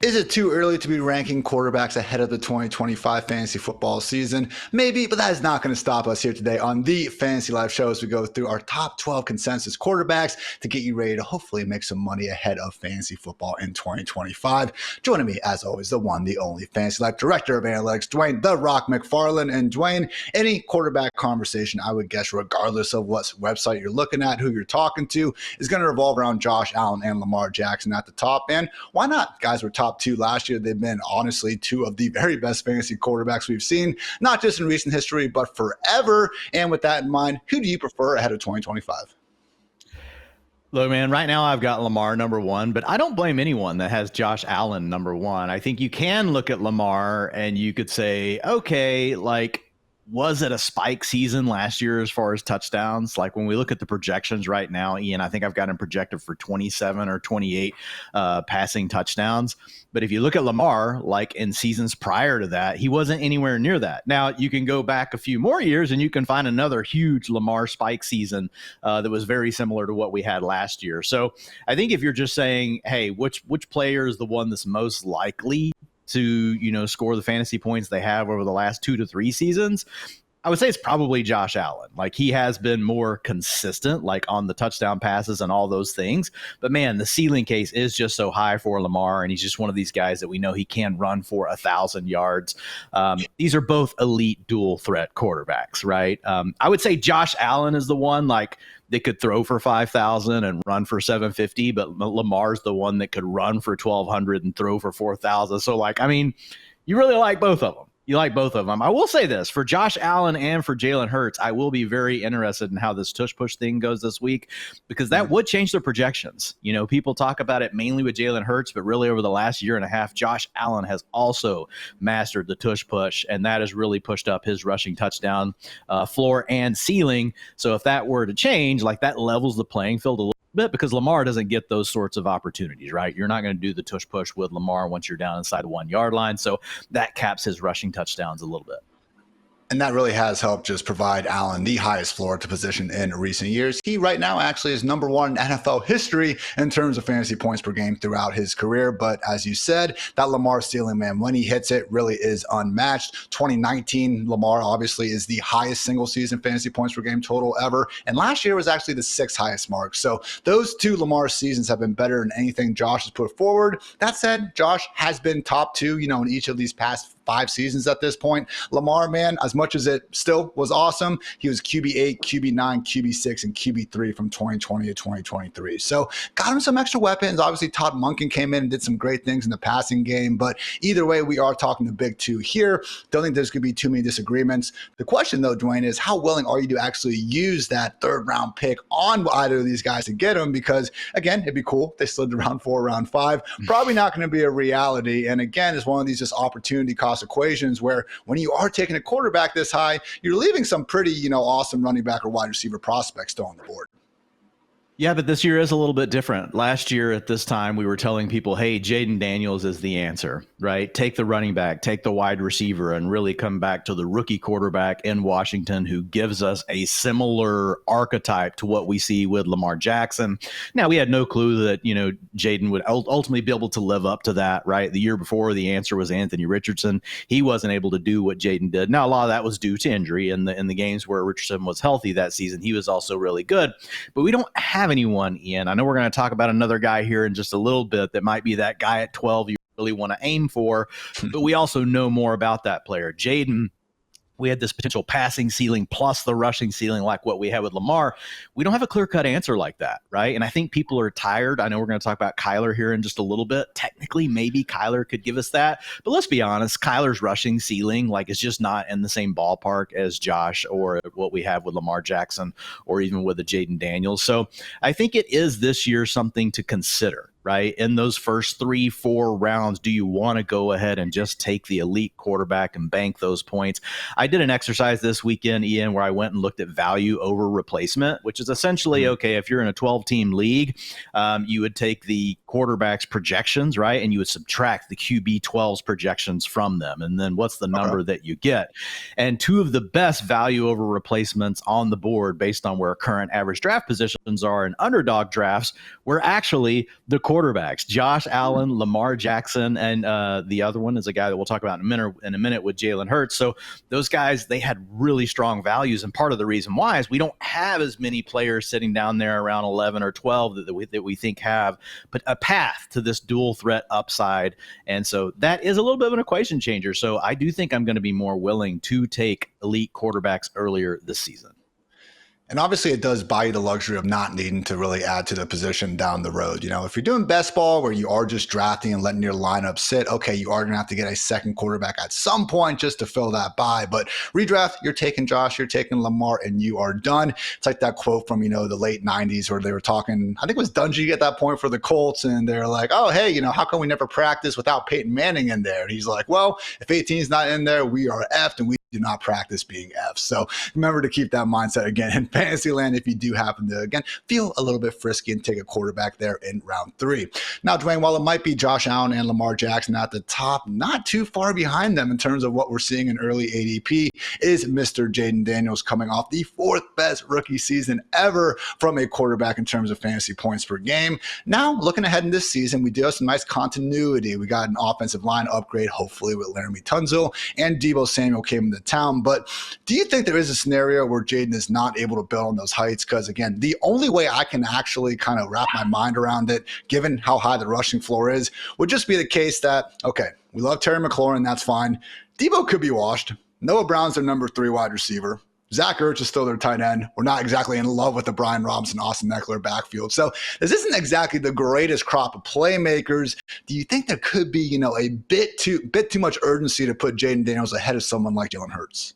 Is it too early to be ranking quarterbacks ahead of the 2025 fantasy football season? Maybe, but that is not going to stop us here today on the Fantasy Life Show as we go through our top 12 consensus quarterbacks to get you ready to hopefully make some money ahead of fantasy football in 2025. Joining me, as always, the one, the only Fantasy Life Director of Analytics, Dwain "The Rock" McFarland. And Dwain, any quarterback conversation, I would guess, regardless of what website you're looking at, who you're talking to, is going to revolve around Josh Allen and Lamar Jackson at the top. And why not? Guys were top two last year. They've been honestly two of the very best fantasy quarterbacks we've seen, not just in recent history, but forever. And with that in mind, who do you prefer ahead of 2025? Look, man, right now I've got Lamar number one, but I don't blame anyone that has Josh Allen number one. I think you can look at Lamar and you could say, okay, like, was it a spike season last year as far as touchdowns? Like when we look at the projections right now, Ian, I think I've got him projected for 27 or 28 passing touchdowns. But if you look at Lamar, like in seasons prior to that, he wasn't anywhere near that. Now, you can go back a few more years and you can find another huge Lamar spike season that was very similar to what we had last year. So I think if you're just saying, hey, which player is the one that's most likely to, score the fantasy points they have over the last 2 to 3 seasons, I would say it's probably Josh Allen. Like he has been more consistent, like on the touchdown passes and all those things. But man, the ceiling case is just so high for Lamar, and he's just one of these guys that we know he can run for 1,000 yards. These are both elite dual threat quarterbacks, right? I would say Josh Allen is the one like they could throw for 5,000 and run for 750, but Lamar's the one that could run for 1,200 and throw for 4,000. So like, I mean, you really like both of them. You like both of them. I will say this, for Josh Allen and for Jalen Hurts, I will be very interested in how this tush-push thing goes this week, because that would change their projections. People talk about it mainly with Jalen Hurts, but really over the last year and a half, Josh Allen has also mastered the tush-push, and that has really pushed up his rushing touchdown floor and ceiling. So if that were to change, like that levels the playing field a little bit, because Lamar doesn't get those sorts of opportunities, right? You're not going to do the tush push with Lamar once you're down inside the 1 yard line. So that caps his rushing touchdowns a little bit. And that really has helped just provide Allen the highest floor to position in recent years. He right now actually is number one in NFL history in terms of fantasy points per game throughout his career. But as you said, that Lamar ceiling, man, when he hits it, really is unmatched. 2019, Lamar obviously is the highest single season fantasy points per game total ever. And last year was actually the 6th highest mark. So those two Lamar seasons have been better than anything Josh has put forward. That said, Josh has been top two, in each of these past 5 seasons at this point. Lamar, man, as much as it still was awesome, he was QB8, QB9, QB6, and QB3 from 2020 to 2023. So got him some extra weapons. Obviously, Todd Monken came in and did some great things in the passing game. But either way, we are talking the big two here. Don't think there's going to be too many disagreements. The question, though, Dwain, is how willing are you to actually use that 3rd round pick on either of these guys to get them? Because, again, it'd be cool if they slid to round 4, round 5. Probably not going to be a reality. And again, it's one of these just opportunity cost equations where when you are taking a quarterback this high, you're leaving some pretty, awesome running back or wide receiver prospects still on the board. Yeah, but this year is a little bit different. Last year at this time, we were telling people, hey, Jayden Daniels is the answer, right? Take the running back, take the wide receiver, and really come back to the rookie quarterback in Washington who gives us a similar archetype to what we see with Lamar Jackson. Now, we had no clue that, Jayden would ultimately be able to live up to that, right? The year before, the answer was Anthony Richardson. He wasn't able to do what Jayden did. Now, a lot of that was due to injury. In the games where Richardson was healthy that season, he was also really good. But we don't have anyone, Ian. I know we're going to talk about another guy here in just a little bit that might be that guy at 12 you really want to aim for, but we also know more about that player. Jayden, we had this potential passing ceiling plus the rushing ceiling like what we had with Lamar. We don't have a clear-cut answer like that, right? And I think people are tired. I know we're going to talk about Kyler here in just a little bit. Technically, maybe Kyler could give us that. But let's be honest, Kyler's rushing ceiling is just not in the same ballpark as Josh or what we have with Lamar Jackson or even with the Jayden Daniels. So I think it is this year something to consider. Right? In those first 3-4 rounds, do you want to go ahead and just take the elite quarterback and bank those points? I did an exercise this weekend, Ian, where I went and looked at value over replacement, which is essentially, okay, if you're in a 12-team league, you would take the quarterbacks projections, right? And you would subtract the QB12's projections from them. And then what's the number that you get? And two of the best value over replacements on the board based on where current average draft positions are in underdog drafts were actually the quarterbacks, Josh Allen, Lamar Jackson, and the other one is a guy that we'll talk about in a minute with Jalen Hurts. So those guys, they had really strong values. And part of the reason why is we don't have as many players sitting down there around 11 or 12 that we think have but a path to this dual threat upside. And so that is a little bit of an equation changer. So I do think I'm going to be more willing to take elite quarterbacks earlier this season. And obviously it does buy you the luxury of not needing to really add to the position down the road. You know, if you're doing best ball where you are just drafting and letting your lineup sit, okay, you are going to have to get a second quarterback at some point just to fill that buy. But redraft, you're taking Josh, you're taking Lamar, and you are done. It's like that quote from, the late 90s where they were talking, I think it was Dungy at that point for the Colts, and they're like, oh, hey, how come we never practice without Peyton Manning in there? And he's like, well, if 18 is not in there, we are effed, and we do not practice being F. So remember to keep that mindset again in fantasy land if you do happen to, again, feel a little bit frisky and take a quarterback there in round 3. Now, Dwayne, while it might be Josh Allen and Lamar Jackson at the top, not too far behind them in terms of what we're seeing in early ADP is Mr. Jayden Daniels coming off the 4th best rookie season ever from a quarterback in terms of fantasy points per game. Now, looking ahead in this season, we do have some nice continuity. We got an offensive line upgrade, hopefully with Laramie Tunsil, and Deebo Samuel came into town. But do you think there is a scenario where Jayden is not able to build on those heights? Because again, the only way I can actually kind of wrap my mind around it, given how high the rushing floor is, would just be the case that, okay, we love Terry McLaurin, that's fine. Deebo could be washed. Noah Brown's their number 3 wide receiver. Zach Ertz is still their tight end. We're not exactly in love with the Brian Robinson, Austin Eckler backfield. So this isn't exactly the greatest crop of playmakers. Do you think there could be, a bit too much urgency to put Jayden Daniels ahead of someone like Jalen Hurts?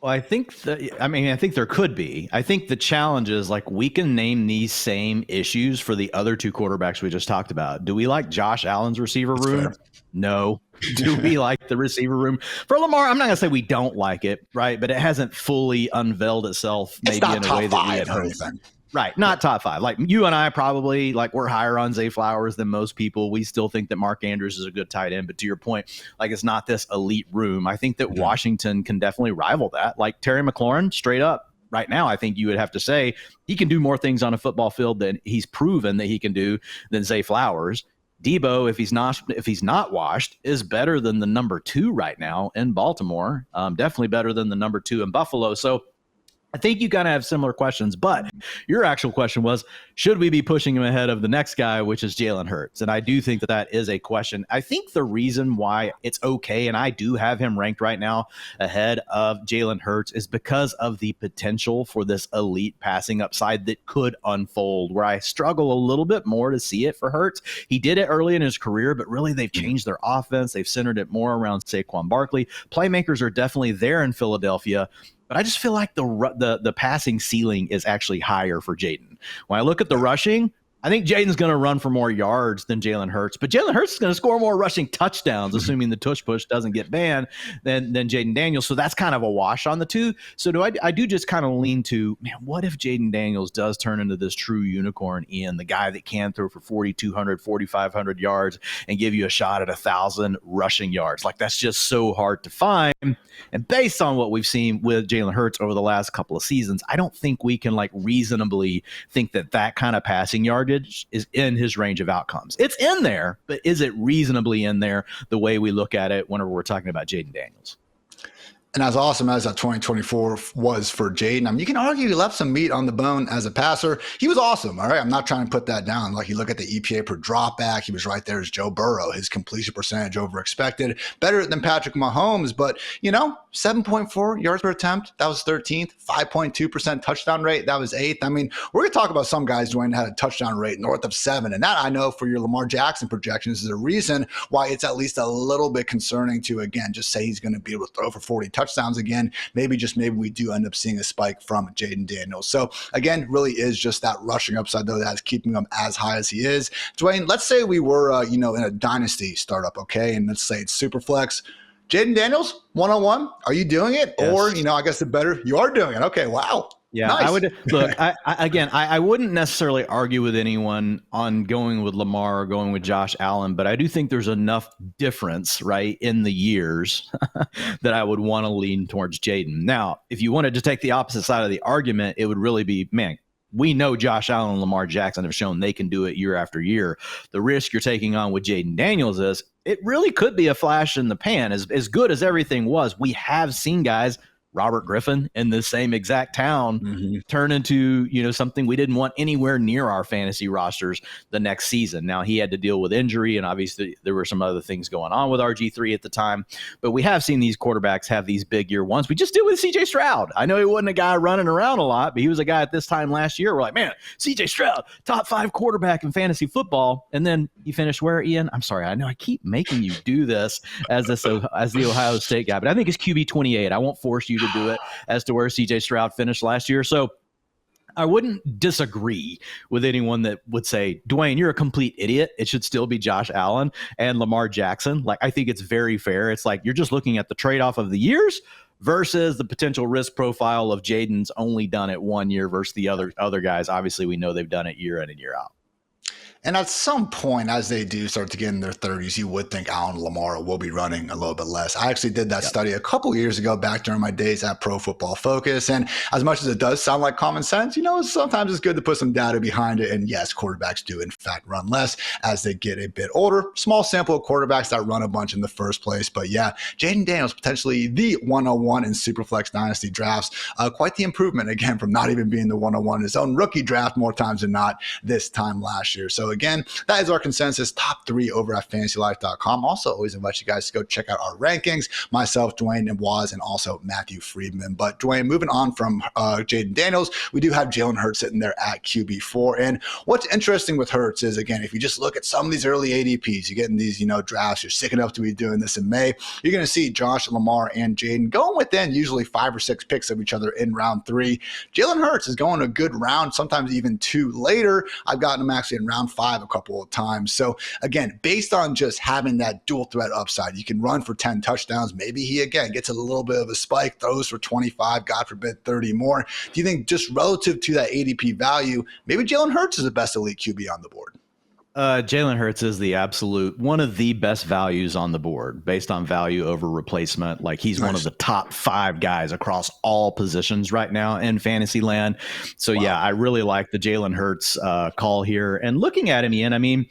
Well, I think there could be. I think the challenge is we can name these same issues for the other 2 quarterbacks we just talked about. Do we like Josh Allen's receiver room? Fair. No. Do we like the receiver room? For Lamar, I'm not going to say we don't like it, right? But it hasn't fully unveiled itself maybe in a way that we had hoped. Right. Not top 5. Like you and I probably, we're higher on Zay Flowers than most people. We still think that Mark Andrews is a good tight end. But to your point, it's not this elite room. I think that Washington can definitely rival that. Like Terry McLaurin, straight up. Right now, I think you would have to say he can do more things on a football field than he's proven that he can do than Zay Flowers. Deebo, if he's not washed, is better than the number 2 right now in Baltimore. Definitely better than the number 2 in Buffalo. So I think you kind of have similar questions, but your actual question was, should we be pushing him ahead of the next guy, which is Jalen Hurts? And I do think that is a question. I think the reason why it's okay, and I do have him ranked right now ahead of Jalen Hurts, is because of the potential for this elite passing upside that could unfold, where I struggle a little bit more to see it for Hurts. He did it early in his career, but really they've changed their offense. They've centered it more around Saquon Barkley. Playmakers are definitely there in Philadelphia. But I just feel like the passing ceiling is actually higher for Jayden. When I look at the rushing, I think Jayden's going to run for more yards than Jalen Hurts, but Jalen Hurts is going to score more rushing touchdowns, assuming the tush push doesn't get banned, than Jayden Daniels. So that's kind of a wash on the 2. So I do just kind of lean to, man, what if Jayden Daniels does turn into this true unicorn, Ian, the guy that can throw for 4,200, 4,500 yards and give you a shot at 1,000 rushing yards? That's just so hard to find. And based on what we've seen with Jalen Hurts over the last couple of seasons, I don't think we can reasonably think that kind of passing yardage is in his range of outcomes. It's in there, but is it reasonably in there the way we look at it whenever we're talking about Jayden Daniels? And as awesome as that 2024 was for Jayden, you can argue he left some meat on the bone as a passer. He was awesome, all right? I'm not trying to put that down. You look at the EPA per dropback, he was right there as Joe Burrow. His completion percentage over expected, better than Patrick Mahomes. But, 7.4 yards per attempt, that was 13th. 5.2% touchdown rate, that was 8th. We're going to talk about some guys, Dwayne, had a touchdown rate north of 7. And that, I know, for your Lamar Jackson projections is a reason why it's at least a little bit concerning to, again, just say he's going to be able to throw for 40 touchdowns again. Maybe we do end up seeing a spike from Jayden Daniels. So again, really is just that rushing upside though that's keeping him as high as he is. Dwayne, let's say we were in a dynasty startup, okay, and let's say it's super flex. Jayden Daniels, 1-on-1, are you doing it? Yes. Or I guess you are doing it. Okay, wow. Yeah, I Nice. would look. I wouldn't necessarily argue with anyone on going with Lamar or going with Josh Allen, but I do think there's enough difference, right, in the years that I would want to lean towards Jayden. Now, if you wanted to take the opposite side of the argument, it would really be, man, we know Josh Allen and Lamar Jackson have shown they can do it year after year. The risk you're taking on with Jayden Daniels is it really could be a flash in the pan. As good as everything was, we have seen guys, Robert Griffin in the same exact town, turn into, something we didn't want anywhere near our fantasy rosters the next season. Now, he had to deal with injury, and obviously there were some other things going on with RG3 at the time, but we have seen these quarterbacks have these big year ones. We just did with CJ Stroud. I know he wasn't a guy running around a lot, but he was a guy at this time last year. We're like, man, CJ Stroud, top 5 quarterback in fantasy football. And then he finished where, Ian? I'm sorry, I know I keep making you do this as the Ohio State guy, but I think it's QB 28. I won't force you to do it as to where CJ Stroud finished last year. So I wouldn't disagree with anyone that would say, Dwain, you're a complete idiot. It should still be Josh Allen and Lamar Jackson. Like, I think it's very fair. It's like you're just looking at the trade-off of the years versus the potential risk profile of Jayden's only done it 1 year versus the other guys. Obviously, we know they've done it year in and year out. And at some point, as they do start to get in their 30s, you would think Allen Lamar will be running a little bit less. I actually did that study a couple of years ago back during my days at Pro Football Focus. And as much as it does sound like common sense, sometimes it's good to put some data behind it. And yes, quarterbacks do in fact run less as they get a bit older. Small sample of quarterbacks that run a bunch in the first place. But yeah, Jayden Daniels, potentially the 101 in Superflex Dynasty drafts. Quite the improvement, again, from not even being the 101 in his own rookie draft more times than not this time last year. So again, that is our consensus top 3 over at fantasylife.com. Also, always invite you guys to go check out our rankings. Myself, Dwain, and Waz, and also Matthew Friedman. But Dwain, moving on from Jayden Daniels, we do have Jalen Hurts sitting there at QB4. And what's interesting with Hurts is, again, if you just look at some of these early ADPs, you get in these, drafts, you're sick enough to be doing this in May, you're going to see Josh, Lamar, and Jayden going within usually 5 or 6 picks of each other in round 3. Jalen Hurts is going a good round, sometimes even 2 later. I've gotten him actually in round 5 a couple of times. So again, based on just having that dual threat upside, you can run for 10 touchdowns. Maybe he, again, gets a little bit of a spike, throws for 25, God forbid, 30 more. Do you think just relative to that ADP value, maybe Jalen Hurts is the best elite QB on the board? Jalen Hurts is the absolute one of the best values on the board based on value over replacement. Like, he's one of the top 5 guys across all positions right now in fantasy land. So yeah, I really like the Jalen Hurts call here. And looking at him, Ian, I mean,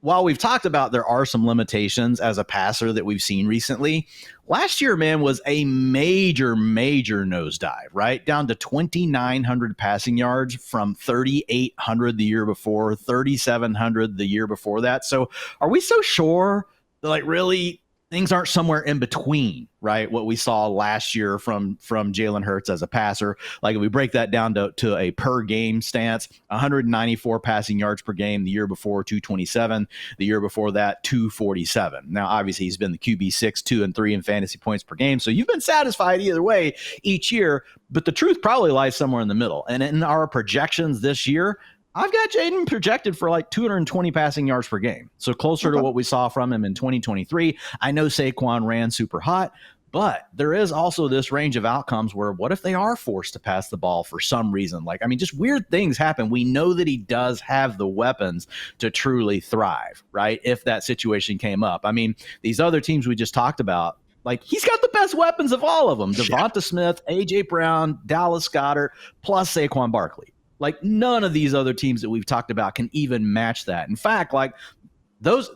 while we've talked about there are some limitations as a passer that we've seen recently, last year, man, was a major nosedive, right? Down to 2,900 passing yards from 3,800 the year before, 3,700 the year before that. So are we so sure that, like, really things aren't somewhere in between, right? What we saw last year from Jalen Hurts as a passer. Like, if we break that down to a per game stance, 194 passing yards per game the year before, 227. The year before that, 247. Now, obviously, he's been the QB 6, 2, and 3 in fantasy points per game. So you've been satisfied either way each year, but the truth probably lies somewhere in the middle. And in our projections this year, I've got Jayden projected for like 220 passing yards per game. So closer to what we saw from him in 2023. I know Saquon ran super hot, but there is also this range of outcomes where what if they are forced to pass the ball for some reason? Like, I mean, just weird things happen. We know that he does have the weapons to truly thrive, right? If that situation came up. I mean, these other teams we just talked about, like, he's got the best weapons of all of them. Devonta Smith, A.J. Brown, Dallas Goedert, plus Saquon Barkley. Like, none of these other teams that we've talked about can even match that. In fact, like, those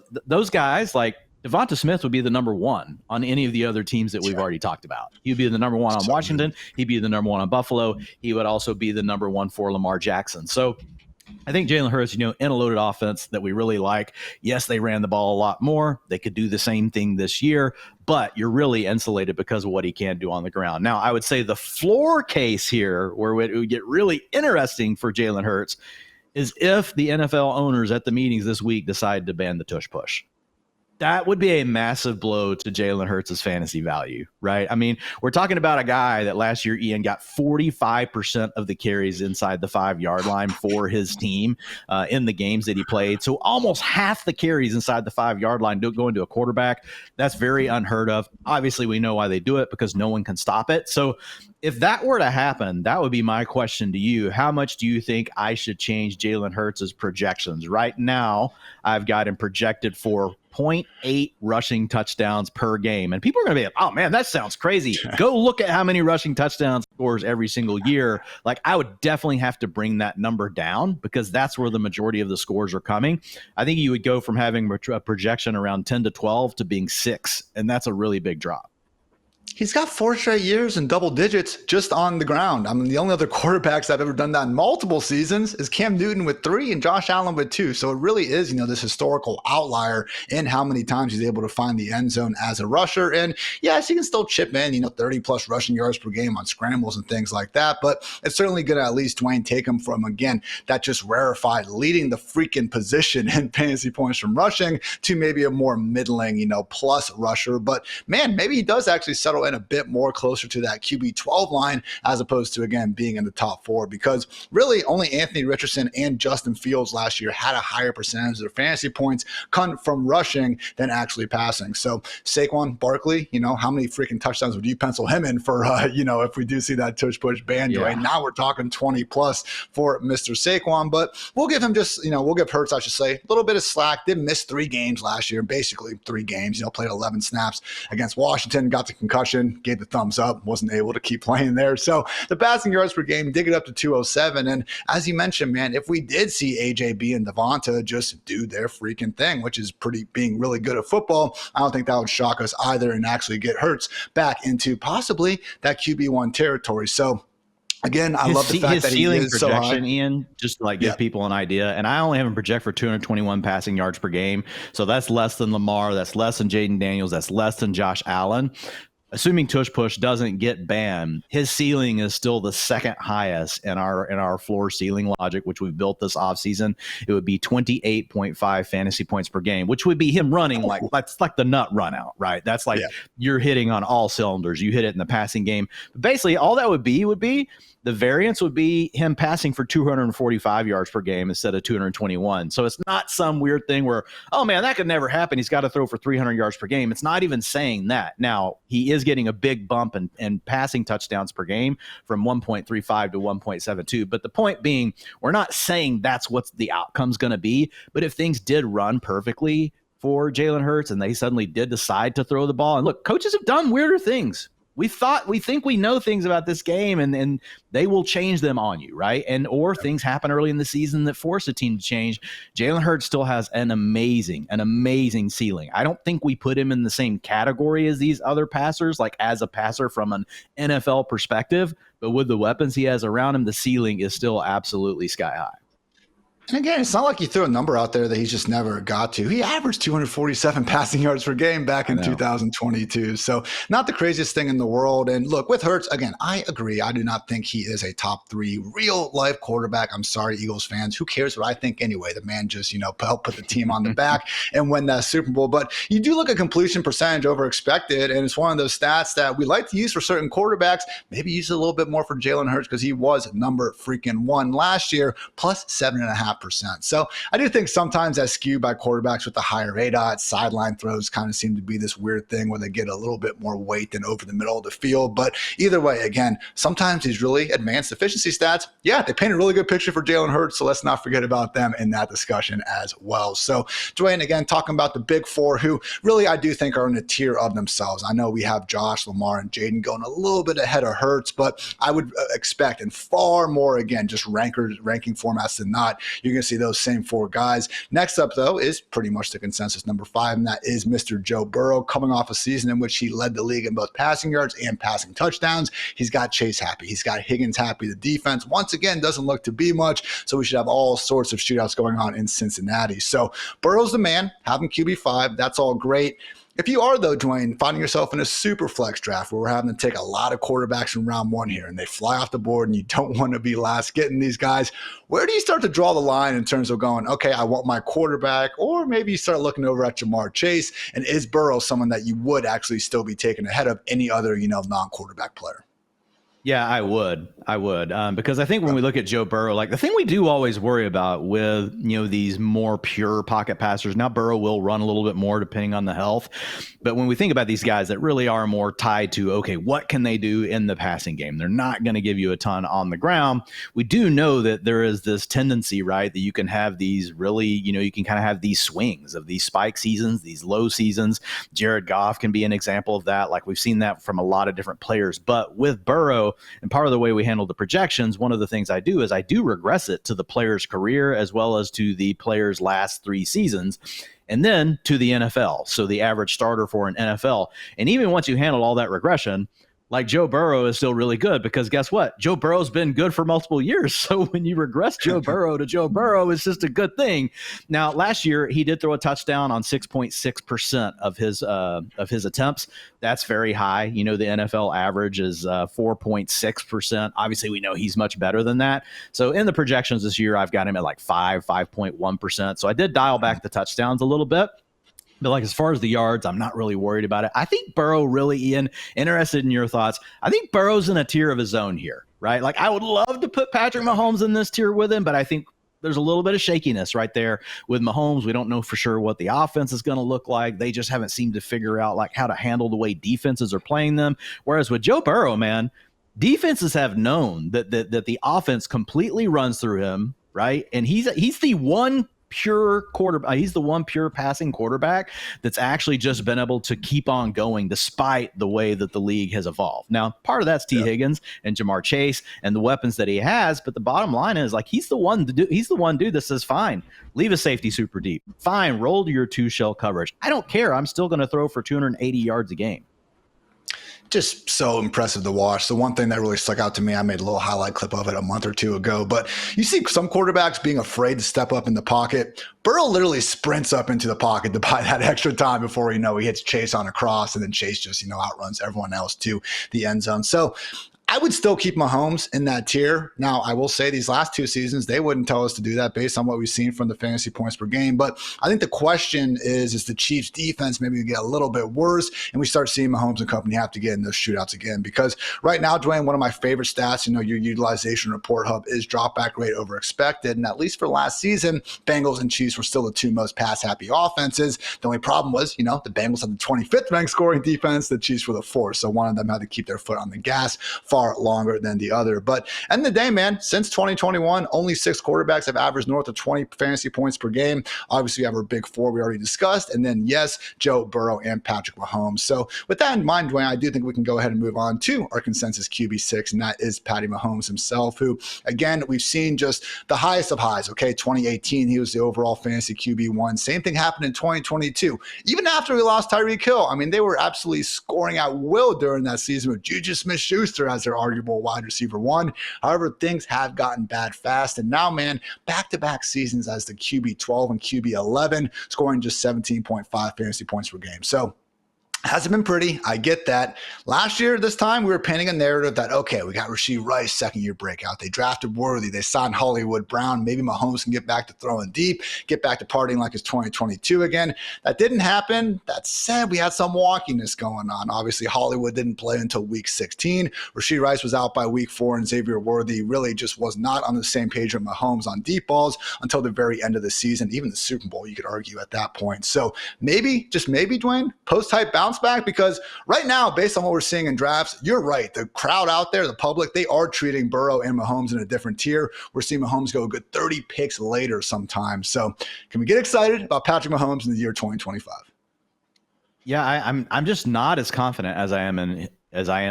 guys, like Devonta Smith would be the number 1 on any of the other teams that we've already talked about. He'd be the number 1 on Washington. He'd be the number 1 on Buffalo. He would also be the number 1 for Lamar Jackson. So I think Jalen Hurts, in a loaded offense that we really like. Yes, they ran the ball a lot more. They could do the same thing this year, but you're really insulated because of what he can do on the ground. Now, I would say the floor case here, where it would get really interesting for Jalen Hurts, is if the NFL owners at the meetings this week decide to ban the tush push. That would be a massive blow to Jalen Hurts' fantasy value, right? I mean, we're talking about a guy that last year, Ian, got 45% of the carries inside the 5-yard line for his team in the games that he played. So almost half the carries inside the 5-yard line going to a quarterback. That's very unheard of. Obviously, we know why they do it, because no one can stop it. So if that were to happen, that would be my question to you. How much do you think I should change Jalen Hurts' projections? Right now, I've got him projected for 0.8 rushing touchdowns per game. And people are going to be like, oh, man, that sounds crazy. Go look at how many rushing touchdowns he scores every single year. Like, I would definitely have to bring that number down, because that's where the majority of the scores are coming. I think you would go from having a projection around 10 to 12 to being 6, and that's a really big drop. He's got 4 straight years in double digits just on the ground. I mean, the only other quarterbacks that have ever done that in multiple seasons is Cam Newton with 3 and Josh Allen with 2. So it really is, this historical outlier in how many times he's able to find the end zone as a rusher. And yes, he can still chip in, 30 plus rushing yards per game on scrambles and things like that. But it's certainly going to at least, Dwain, take him from, again, that just rarefied leading the freaking position in fantasy points from rushing to maybe a more middling, plus rusher. But man, maybe he does actually settle in a bit more closer to that QB 12 line, as opposed to, again, being in the top 4, because really only Anthony Richardson and Justin Fields last year had a higher percentage of their fantasy points come from rushing than actually passing. So Saquon Barkley, how many freaking touchdowns would you pencil him in for, if we do see that tush push band? Yeah. Right now we're talking 20 plus for Mr. Saquon, but we'll give him just, we'll give Hurts, I should say, a little bit of slack. Did miss 3 games last year, basically 3 games, played 11 snaps against Washington, got the concussion, gave the thumbs up, wasn't able to keep playing there. So the passing yards per game did get up to 207. And as you mentioned, man, if we did see AJB and Devonta just do their freaking thing, which is being really good at football, I don't think that would shock us either, and actually get Hurts back into possibly that QB1 territory. So again, I love the fact that he is so high. Ian, just to give people an idea, and I only have him project for 221 passing yards per game. So that's less than Lamar, that's less than Jayden Daniels, that's less than Josh Allen. Assuming tush push doesn't get banned, his ceiling is still the second highest in our floor ceiling logic, which we've built this offseason. It would be 28.5 fantasy points per game, which would be him running that's like the nut run out, right? That's like you're hitting on all cylinders. You hit it in the passing game. But basically, all that would be the variance would be him passing for 245 yards per game instead of 221. So it's not some weird thing where, oh man, that could never happen. He's got to throw for 300 yards per game. It's not even saying that. Now, he is getting a big bump in passing touchdowns per game from 1.35 to 1.72. But the point being, we're not saying that's what the outcome's going to be. But if things did run perfectly for Jalen Hurts and they suddenly did decide to throw the ball, and look, coaches have done weirder things. We think we know things about this game, and they will change them on you, right? Or things happen early in the season that force a team to change. Jalen Hurts still has an amazing ceiling. I don't think we put him in the same category as these other passers, like as a passer from an NFL perspective, but with the weapons he has around him, the ceiling is still absolutely sky high. And again, it's not like you threw a number out there that he's just never got to. He averaged 247 passing yards per game back in 2022. So not the craziest thing in the world. And look, with Hurts, again, I agree. I do not think he is a top 3 real life quarterback. I'm sorry, Eagles fans. Who cares what I think anyway? The man just, helped put the team on the back and win that Super Bowl. But you do look at completion percentage over expected. And it's one of those stats that we like to use for certain quarterbacks. Maybe use it a little bit more for Jalen Hurts, because he was number freaking 1 last year, plus 7.5%. So I do think sometimes that's skewed by quarterbacks with the higher ADOT. Sideline throws kind of seem to be this weird thing where they get a little bit more weight than over the middle of the field. But either way, again, sometimes these really advanced efficiency stats, they paint a really good picture for Jalen Hurts. So let's not forget about them in that discussion as well. So Dwain, again, talking about the big 4 who really I do think are in a tier of themselves. I know we have Josh, Lamar, and Jayden going a little bit ahead of Hurts, but I would expect, and far more, again, just ranking formats than not, you're going to see those same 4 guys. Next up, though, is pretty much the consensus number 5, and that is Mr. Joe Burrow, coming off a season in which he led the league in both passing yards and passing touchdowns. He's got Chase happy. He's got Higgins happy. The defense, once again, doesn't look to be much, so we should have all sorts of shootouts going on in Cincinnati. So Burrow's the man, have him QB5. That's all great. If you are, though, Dwayne, finding yourself in a super flex draft where we're having to take a lot of quarterbacks in round one here and they fly off the board and you don't want to be last getting these guys, where do you start to draw the line in terms of going, okay, I want my quarterback, or maybe you start looking over at Jamar Chase, and is Burrow someone that you would actually still be taking ahead of any other, non-quarterback player? Yeah, I would. Because I think when we look at Joe Burrow, like the thing we do always worry about with, these more pure pocket passers, now Burrow will run a little bit more depending on the health. But when we think about these guys that really are more tied to, okay, what can they do in the passing game? They're not going to give you a ton on the ground. We do know that there is this tendency, right, that you can have these really, you can kind of have these swings of these spike seasons, these low seasons. Jared Goff can be an example of that. Like we've seen that from a lot of different players. But with Burrow, and part of the way we handle the projections, one of the things I do is I do regress it to the player's career as well as to the player's last 3 seasons, and then to the NFL. So the average starter for an NFL. And even once you handle all that regression, like Joe Burrow is still really good because guess what? Joe Burrow's been good for multiple years. So when you regress Joe Burrow to Joe Burrow, it's just a good thing. Now, last year, he did throw a touchdown on 6.6% of his attempts. That's very high. The NFL average is 4.6%. Obviously, we know he's much better than that. So in the projections this year, I've got him at like 5.1%. So I did dial back the touchdowns a little bit. But like as far as the yards, I'm not really worried about it. I think Burrow really, Ian, interested in your thoughts. I think Burrow's in a tier of his own here, right? Like I would love to put Patrick Mahomes in this tier with him, but I think there's a little bit of shakiness right there with Mahomes. We don't know for sure what the offense is going to look like. They just haven't seemed to figure out like how to handle the way defenses are playing them. Whereas with Joe Burrow, man, defenses have known that the offense completely runs through him, right? And he's the one pure quarterback. He's the one pure passing quarterback that's actually just been able to keep on going despite the way that the league has evolved. Now, part of that's T. Higgins and Jamar Chase and the weapons that he has, but the bottom line is like he's the one dude that says, fine, leave a safety super deep. Fine, roll to your 2-shell coverage. I don't care. I'm still going to throw for 280 yards a game. Just so impressive to watch. The one thing that really stuck out to me, I made a little highlight clip of it a month or two ago, but you see some quarterbacks being afraid to step up in the pocket. Burrow literally sprints up into the pocket to buy that extra time before, he hits Chase on a cross, and then Chase just, outruns everyone else to the end zone. So I would still keep Mahomes in that tier. Now, I will say these last 2 seasons, they wouldn't tell us to do that based on what we've seen from the fantasy points per game. But I think the question is the Chiefs defense maybe get a little bit worse and we start seeing Mahomes and company have to get in those shootouts again? Because right now, Dwayne, one of my favorite stats, your utilization report hub is drop back rate over expected. And at least for last season, Bengals and Chiefs were still the 2 most pass happy offenses. The only problem was, the Bengals had the 25th ranked scoring defense, the Chiefs were the 4th. So one of them had to keep their foot on the gas far longer than the other. But end of the day, man, since 2021, only 6 quarterbacks have averaged north of 20 fantasy points per game. Obviously, we have our big 4 we already discussed. And then, yes, Joe Burrow and Patrick Mahomes. So with that in mind, Dwayne, I do think we can go ahead and move on to our consensus QB6, and that is Patty Mahomes himself, who, again, we've seen just the highest of highs. Okay, 2018, he was the overall fantasy QB1. Same thing happened in 2022. Even after we lost Tyreek Hill, they were absolutely scoring at will during that season with Juju Smith-Schuster as their arguable wide receiver 1. However, things have gotten bad fast. And now, man, back-to-back seasons as the QB12 and QB11, scoring just 17.5 fantasy points per game. So hasn't been pretty. I get that. Last year, this time, we were painting a narrative that, okay, we got Rashee Rice, second-year breakout. They drafted Worthy. They signed Hollywood Brown. Maybe Mahomes can get back to throwing deep, get back to partying like it's 2022 again. That didn't happen. That said, we had some wonkiness going on. Obviously, Hollywood didn't play until week 16. Rashee Rice was out by week 4, and Xavier Worthy really just was not on the same page with Mahomes on deep balls until the very end of the season, even the Super Bowl, you could argue at that point. So maybe, just maybe, Dwayne, post-hype bounce back, because right now, based on what we're seeing in drafts, you're right. The crowd out there, the public, they are treating Burrow and Mahomes in a different tier. We're seeing Mahomes go a good 30 picks later sometimes. So can we get excited about Patrick Mahomes in the year 2025? Yeah, I'm just not as confident as I am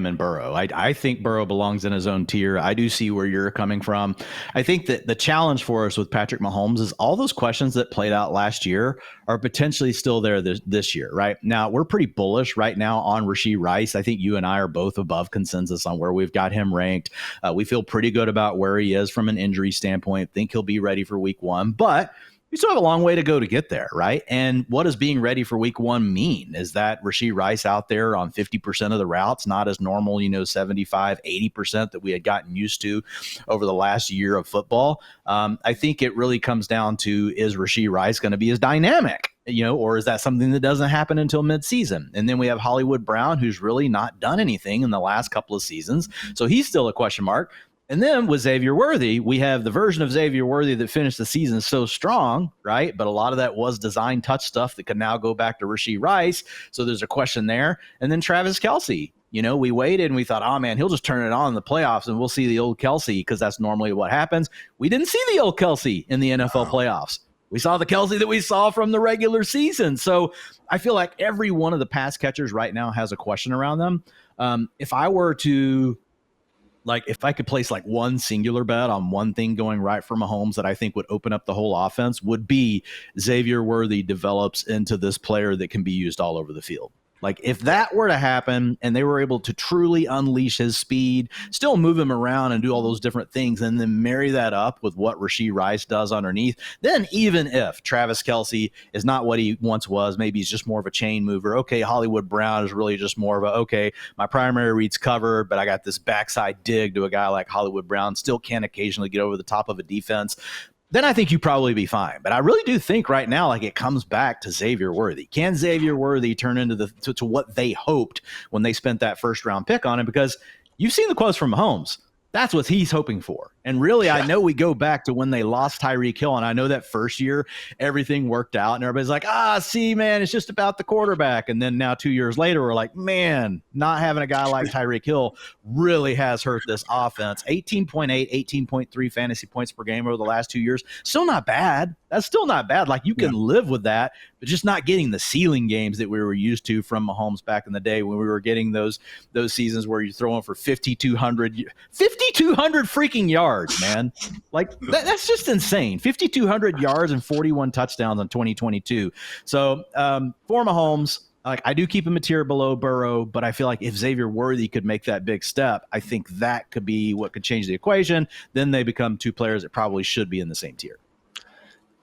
in Burrow. I think Burrow belongs in his own tier. I do see where you're coming from. I think that the challenge for us with Patrick Mahomes is all those questions that played out last year are potentially still there this year, right? Now, we're pretty bullish right now on Rashee Rice. I think you and I are both above consensus on where we've got him ranked. We feel pretty good about where he is from an injury standpoint. Think he'll be ready for week 1. But we still have a long way to go to get there, right? And what does being ready for week one mean? Is that Rashee Rice out there on 50% of the routes, not as normal, 75, 80% that we had gotten used to over the last year of football? I think it really comes down to, is Rashee Rice going to be as dynamic? Or is that something that doesn't happen until midseason? And then we have Hollywood Brown, who's really not done anything in the last couple of seasons. So he's still a question mark. And then with Xavier Worthy, we have the version of Xavier Worthy that finished the season so strong, right? But a lot of that was design touch stuff that could now go back to Rashee Rice. So there's a question there. And then Travis Kelce. We waited and we thought, oh, man, he'll just turn it on in the playoffs and we'll see the old Kelce, because that's normally what happens. We didn't see the old Kelce in the NFL playoffs. We saw the Kelce that we saw from the regular season. So I feel like every one of the pass catchers right now has a question around them. If I were to... if I could place one singular bet on one thing going right for Mahomes that I think would open up the whole offense, would be Xavier Worthy develops into this player that can be used all over the field. If that were to happen and they were able to truly unleash his speed, still move him around and do all those different things, and then marry that up with what Rashee Rice does underneath, then even if Travis Kelce is not what he once was, maybe he's just more of a chain mover. Okay, Hollywood Brown is really just more of my primary read's covered, but I got this backside dig to a guy like Hollywood Brown, still can occasionally get over the top of a defense. Then I think you'd probably be fine. But I really do think right now, it comes back to Xavier Worthy. Can Xavier Worthy turn into to what they hoped when they spent that first round pick on him? Because you've seen the quotes from Mahomes. That's what he's hoping for. And really, I know we go back to when they lost Tyreek Hill, and I know that first year everything worked out, and everybody's like, see, man, it's just about the quarterback. And then now 2 years later, we're like, man, not having a guy like Tyreek Hill really has hurt this offense. 18.8, 18.3 fantasy points per game over the last 2 years. Still not bad. That's still not bad. You can live with that, but just not getting the ceiling games that we were used to from Mahomes back in the day, when we were getting those seasons where you're throwing for 5,200 freaking yards, man. That's just insane. 5,200 yards and 41 touchdowns in 2022. So for Mahomes, I do keep him a tier below Burrow, but I feel like if Xavier Worthy could make that big step, I think that could be what could change the equation. Then they become two players that probably should be in the same tier.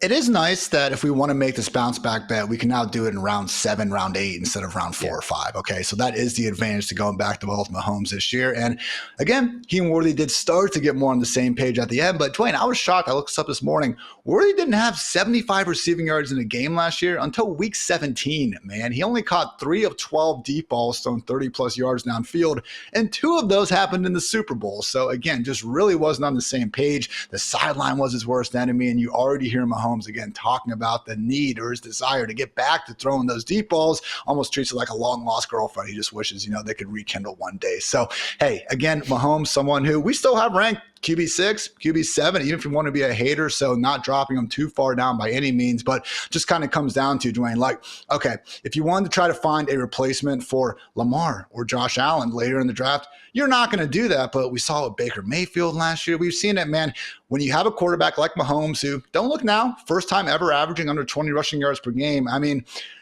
It is nice that if we want to make this bounce back bet, we can now do it in round 7, round 8 instead of round 4 or 5. Okay, so that is the advantage to going back to both Mahomes this year. And again, he and Worthy did start to get more on the same page at the end. But Dwain, I was shocked. I looked this up this morning. Worthy didn't have 75 receiving yards in a game last year until week 17, man. He only caught 3 of 12 deep balls, thrown 30-plus yards downfield, and 2 of those happened in the Super Bowl. So again, just really wasn't on the same page. The sideline was his worst enemy, and you already hear Mahomes again talking about the need or his desire to get back to throwing those deep balls. Almost treats it like a long lost girlfriend. He just wishes they could rekindle one day. So hey, again, Mahomes, someone who we still have ranked QB6, QB7, even if you want to be a hater, so not dropping them too far down by any means, but just kind of comes down to, Dwain, okay, if you wanted to try to find a replacement for Lamar or Josh Allen later in the draft, you're not going to do that, but we saw it with Baker Mayfield last year. We've seen it, man. When you have a quarterback like Mahomes, who, don't look now, first time ever averaging under 20 rushing yards per game,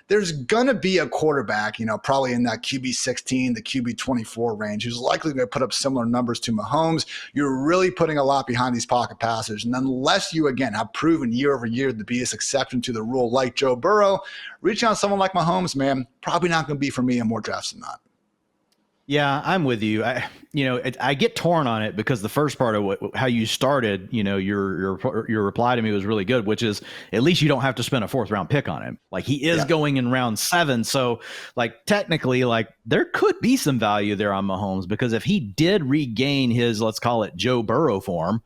there's going to be a quarterback, probably in that QB 16, the QB 24 range, who's likely going to put up similar numbers to Mahomes. You're really putting a lot behind these pocket passers. And unless you, again, have proven year over year to be this exception to the rule like Joe Burrow, reaching out to someone like Mahomes, man, probably not going to be for me in more drafts than not. Yeah, I'm with you. I get torn on it because the first part of how you started, your reply to me was really good, which is at least you don't have to spend a 4th round pick on him. He is going in round 7. So technically, there could be some value there on Mahomes, because if he did regain his, let's call it Joe Burrow form,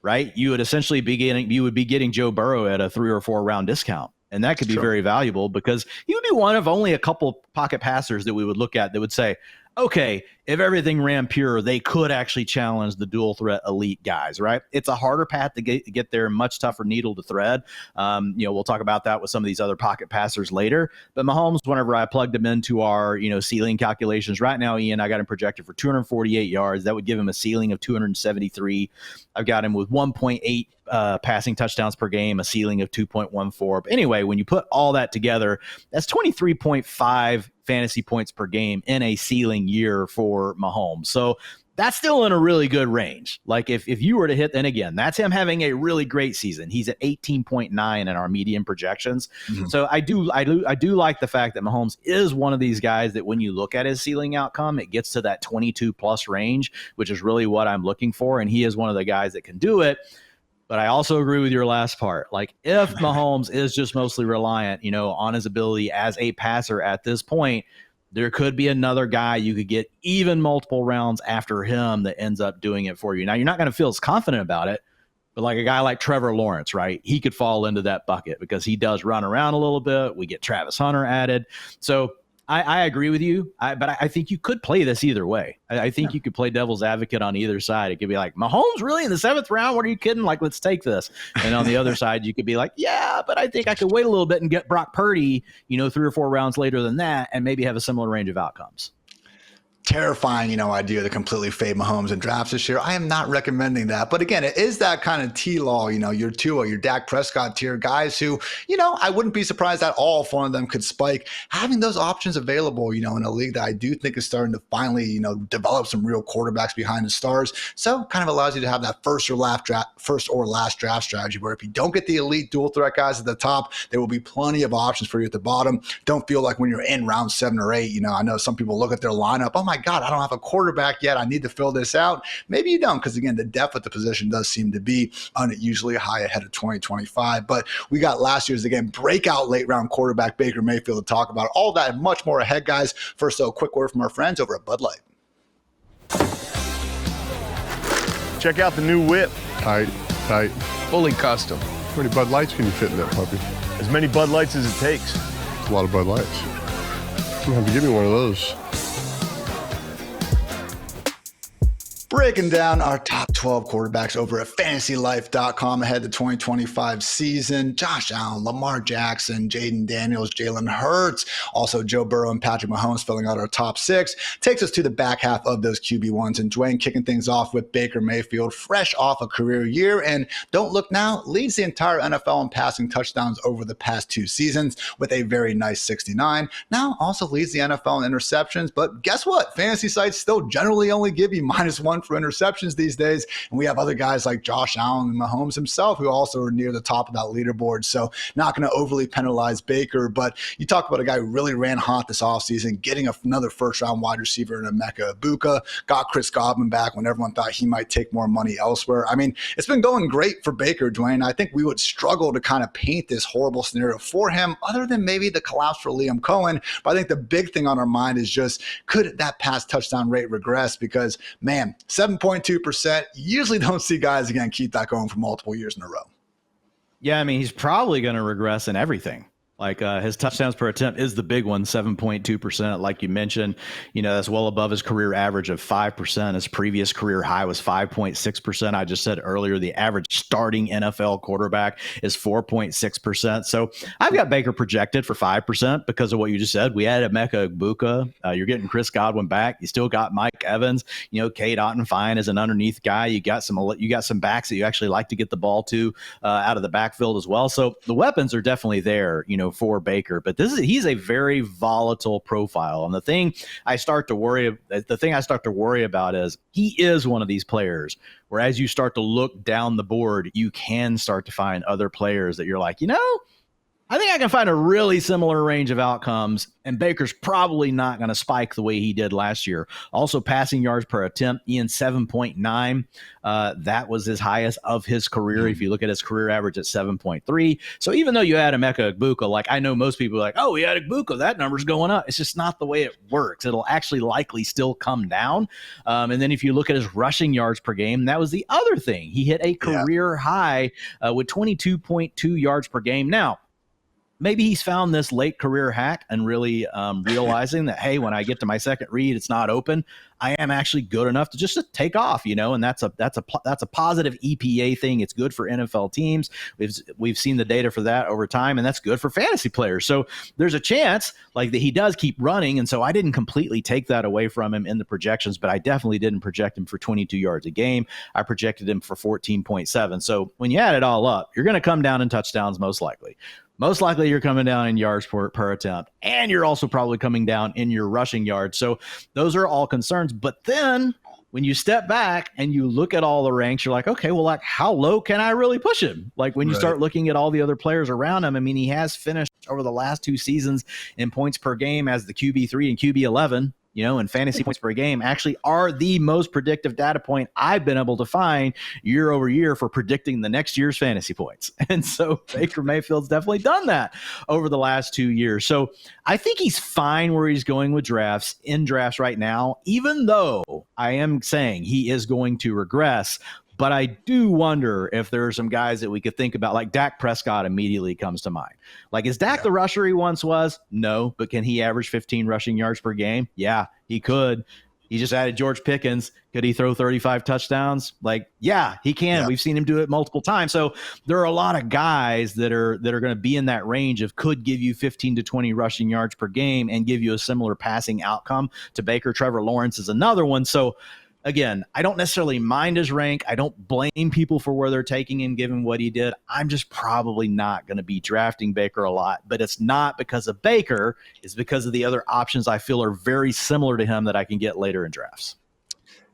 right, you would essentially be getting Joe Burrow at a 3 or 4 round discount. And that could be very valuable, because he would be one of only a couple pocket passers that we would look at that would say, okay, if everything ran pure, they could actually challenge the dual threat elite guys, right? It's a harder path to get there, much tougher needle to thread. We'll talk about that with some of these other pocket passers later. But Mahomes, whenever I plugged him into our, ceiling calculations right now, Ian, I got him projected for 248 yards. That would give him a ceiling of 273. I've got him with 1.8 passing touchdowns per game, a ceiling of 2.14. But anyway, when you put all that together, that's 23.5 fantasy points per game in a ceiling year for Mahomes. So that's still in a really good range. Like if you were to hit, and again, that's him having a really great season. He's at 18.9 in our median projections. Mm-hmm. So I do like the fact that Mahomes is one of these guys that when you look at his ceiling outcome, it gets to that 22 plus range, which is really what I'm looking for. And he is one of the guys that can do it. But I also agree with your last part. Like if Mahomes is just mostly reliant, on his ability as a passer at this point, there could be another guy you could get even multiple rounds after him that ends up doing it for you. Now, you're not going to feel as confident about it, but like a guy like Trevor Lawrence, right? He could fall into that bucket because he does run around a little bit. We get Travis Hunter added. So I agree with you, but I think you could play this either way. I think you could play devil's advocate on either side. It could be like, Mahomes really in the 7th round? What are you kidding? Like, let's take this. And on the other side, you could be like, yeah, but I think I could wait a little bit and get Brock Purdy, 3 or 4 rounds later than that and maybe have a similar range of outcomes. Terrifying, idea to completely fade Mahomes in drafts this year. I am not recommending that. But again, it is that kind of T-law, your Tua, your Dak Prescott tier guys who, I wouldn't be surprised at all if one of them could spike. Having those options available, in a league that I do think is starting to finally, develop some real quarterbacks behind the stars. So kind of allows you to have that first or last draft strategy where if you don't get the elite dual threat guys at the top, there will be plenty of options for you at the bottom. Don't feel like when you're in round 7 or 8, I know some people look at their lineup, oh my God, I don't have a quarterback yet. I need to fill this out. Maybe you don't, because again, the depth at the position does seem to be unusually high ahead of 2025. But we got last year's, again, breakout late round quarterback Baker Mayfield to talk about. All that and much more ahead, guys. First, though, a quick word from our friends over at Bud Light. Check out the new whip. Tight. Fully custom. How many Bud Lights can you fit in that puppy? As many Bud Lights as it takes. That's a lot of Bud Lights. You have to give me one of those. Breaking down our top 12 quarterbacks over at fantasylife.com ahead of the 2025 season. Josh Allen, Lamar Jackson, Jayden Daniels, Jalen Hurts, also Joe Burrow and Patrick Mahomes filling out our top 6. Takes us to the back half of those QB1s, and Dwain kicking things off with Baker Mayfield, fresh off a career year, and don't look now, leads the entire NFL in passing touchdowns over the past 2 seasons with a very nice 69. Now also leads the NFL in interceptions, but guess what? Fantasy sites still generally only give you -1 for interceptions these days. And we have other guys like Josh Allen and Mahomes himself who also are near the top of that leaderboard. So not going to overly penalize Baker, but you talk about a guy who really ran hot this offseason, getting another first-round wide receiver in Emeka Egbuka, got Chris Godwin back when everyone thought he might take more money elsewhere. I mean, it's been going great for Baker, Dwayne. I think we would struggle to kind of paint this horrible scenario for him other than maybe the collapse for Liam Cohen. But I think the big thing on our mind is just, could that pass touchdown rate regress? Because, man, 7.2%. Usually don't see guys, again, keep that going for multiple years in a row. Yeah, I mean, he's probably going to regress in everything. Like his touchdowns per attempt is the big one, 7.2%. Like you mentioned, that's well above his career average of 5%. His previous career high was 5.6%. I just said earlier, the average starting NFL quarterback is 4.6%. So I've got Baker projected for 5% because of what you just said. We added Emeka Egbuka. You're getting Chris Godwin back. You still got Mike Evans. Cade Ottenfine is an underneath guy. You got some backs that you actually like to get the ball to out of the backfield as well. So the weapons are definitely there, for Baker, but he's a very volatile profile. And the thing I start to worry about is he is one of these players where as you start to look down the board, you can start to find other players that you're like, I think I can find a really similar range of outcomes, and Baker's probably not going to spike the way he did last year. Also, passing yards per attempt, Ian, 7.9. That was his highest of his career. If you look at his career average at 7.3. So even though you add Emeka Egbuka, like I know most people are like, oh, we had Egbuka, that number's going up. It's just not the way it works. It'll actually likely still come down. And then if you look at his rushing yards per game, that was the other thing. He hit a career high with 22.2 yards per game. Now, maybe he's found this late career hack and really realizing that, hey, when I get to my second read, it's not open. I am actually good enough to just take off, and that's a positive EPA thing. It's good for NFL teams. We've seen the data for that over time, and that's good for fantasy players. So there's a chance like that he does keep running, and so I didn't completely take that away from him in the projections, but I definitely didn't project him for 22 yards a game. I projected him for 14.7. So when you add it all up, you're going to come down in touchdowns most likely. Most likely you're coming down in yards per attempt, and you're also probably coming down in your rushing yards. So those are all concerns. But then when you step back and you look at all the ranks, you're like, okay, well, like how low can I really push him? Like when you start looking at all the other players around him, I mean, he has finished over the last 2 seasons in points per game as the QB3 and QB11, and fantasy points per game actually are the most predictive data point I've been able to find year over year for predicting the next year's fantasy points. And so Baker Mayfield's definitely done that over the last 2 years. So I think he's fine where he's going with drafts right now, even though I am saying he is going to regress. But I do wonder if there are some guys that we could think about, like Dak Prescott immediately comes to mind. Like, is Dak the rusher he once was? No, but can he average 15 rushing yards per game? Yeah, he could. He just added George Pickens. Could he throw 35 touchdowns? Like, yeah, he can. Yeah. We've seen him do it multiple times. So there are a lot of guys that are going to be in that range of could give you 15 to 20 rushing yards per game and give you a similar passing outcome to Baker. Trevor Lawrence is another one. So again, I don't necessarily mind his rank. I don't blame people for where they're taking him, given what he did. I'm just probably not going to be drafting Baker a lot. But it's not because of Baker. It's because of the other options I feel are very similar to him that I can get later in drafts.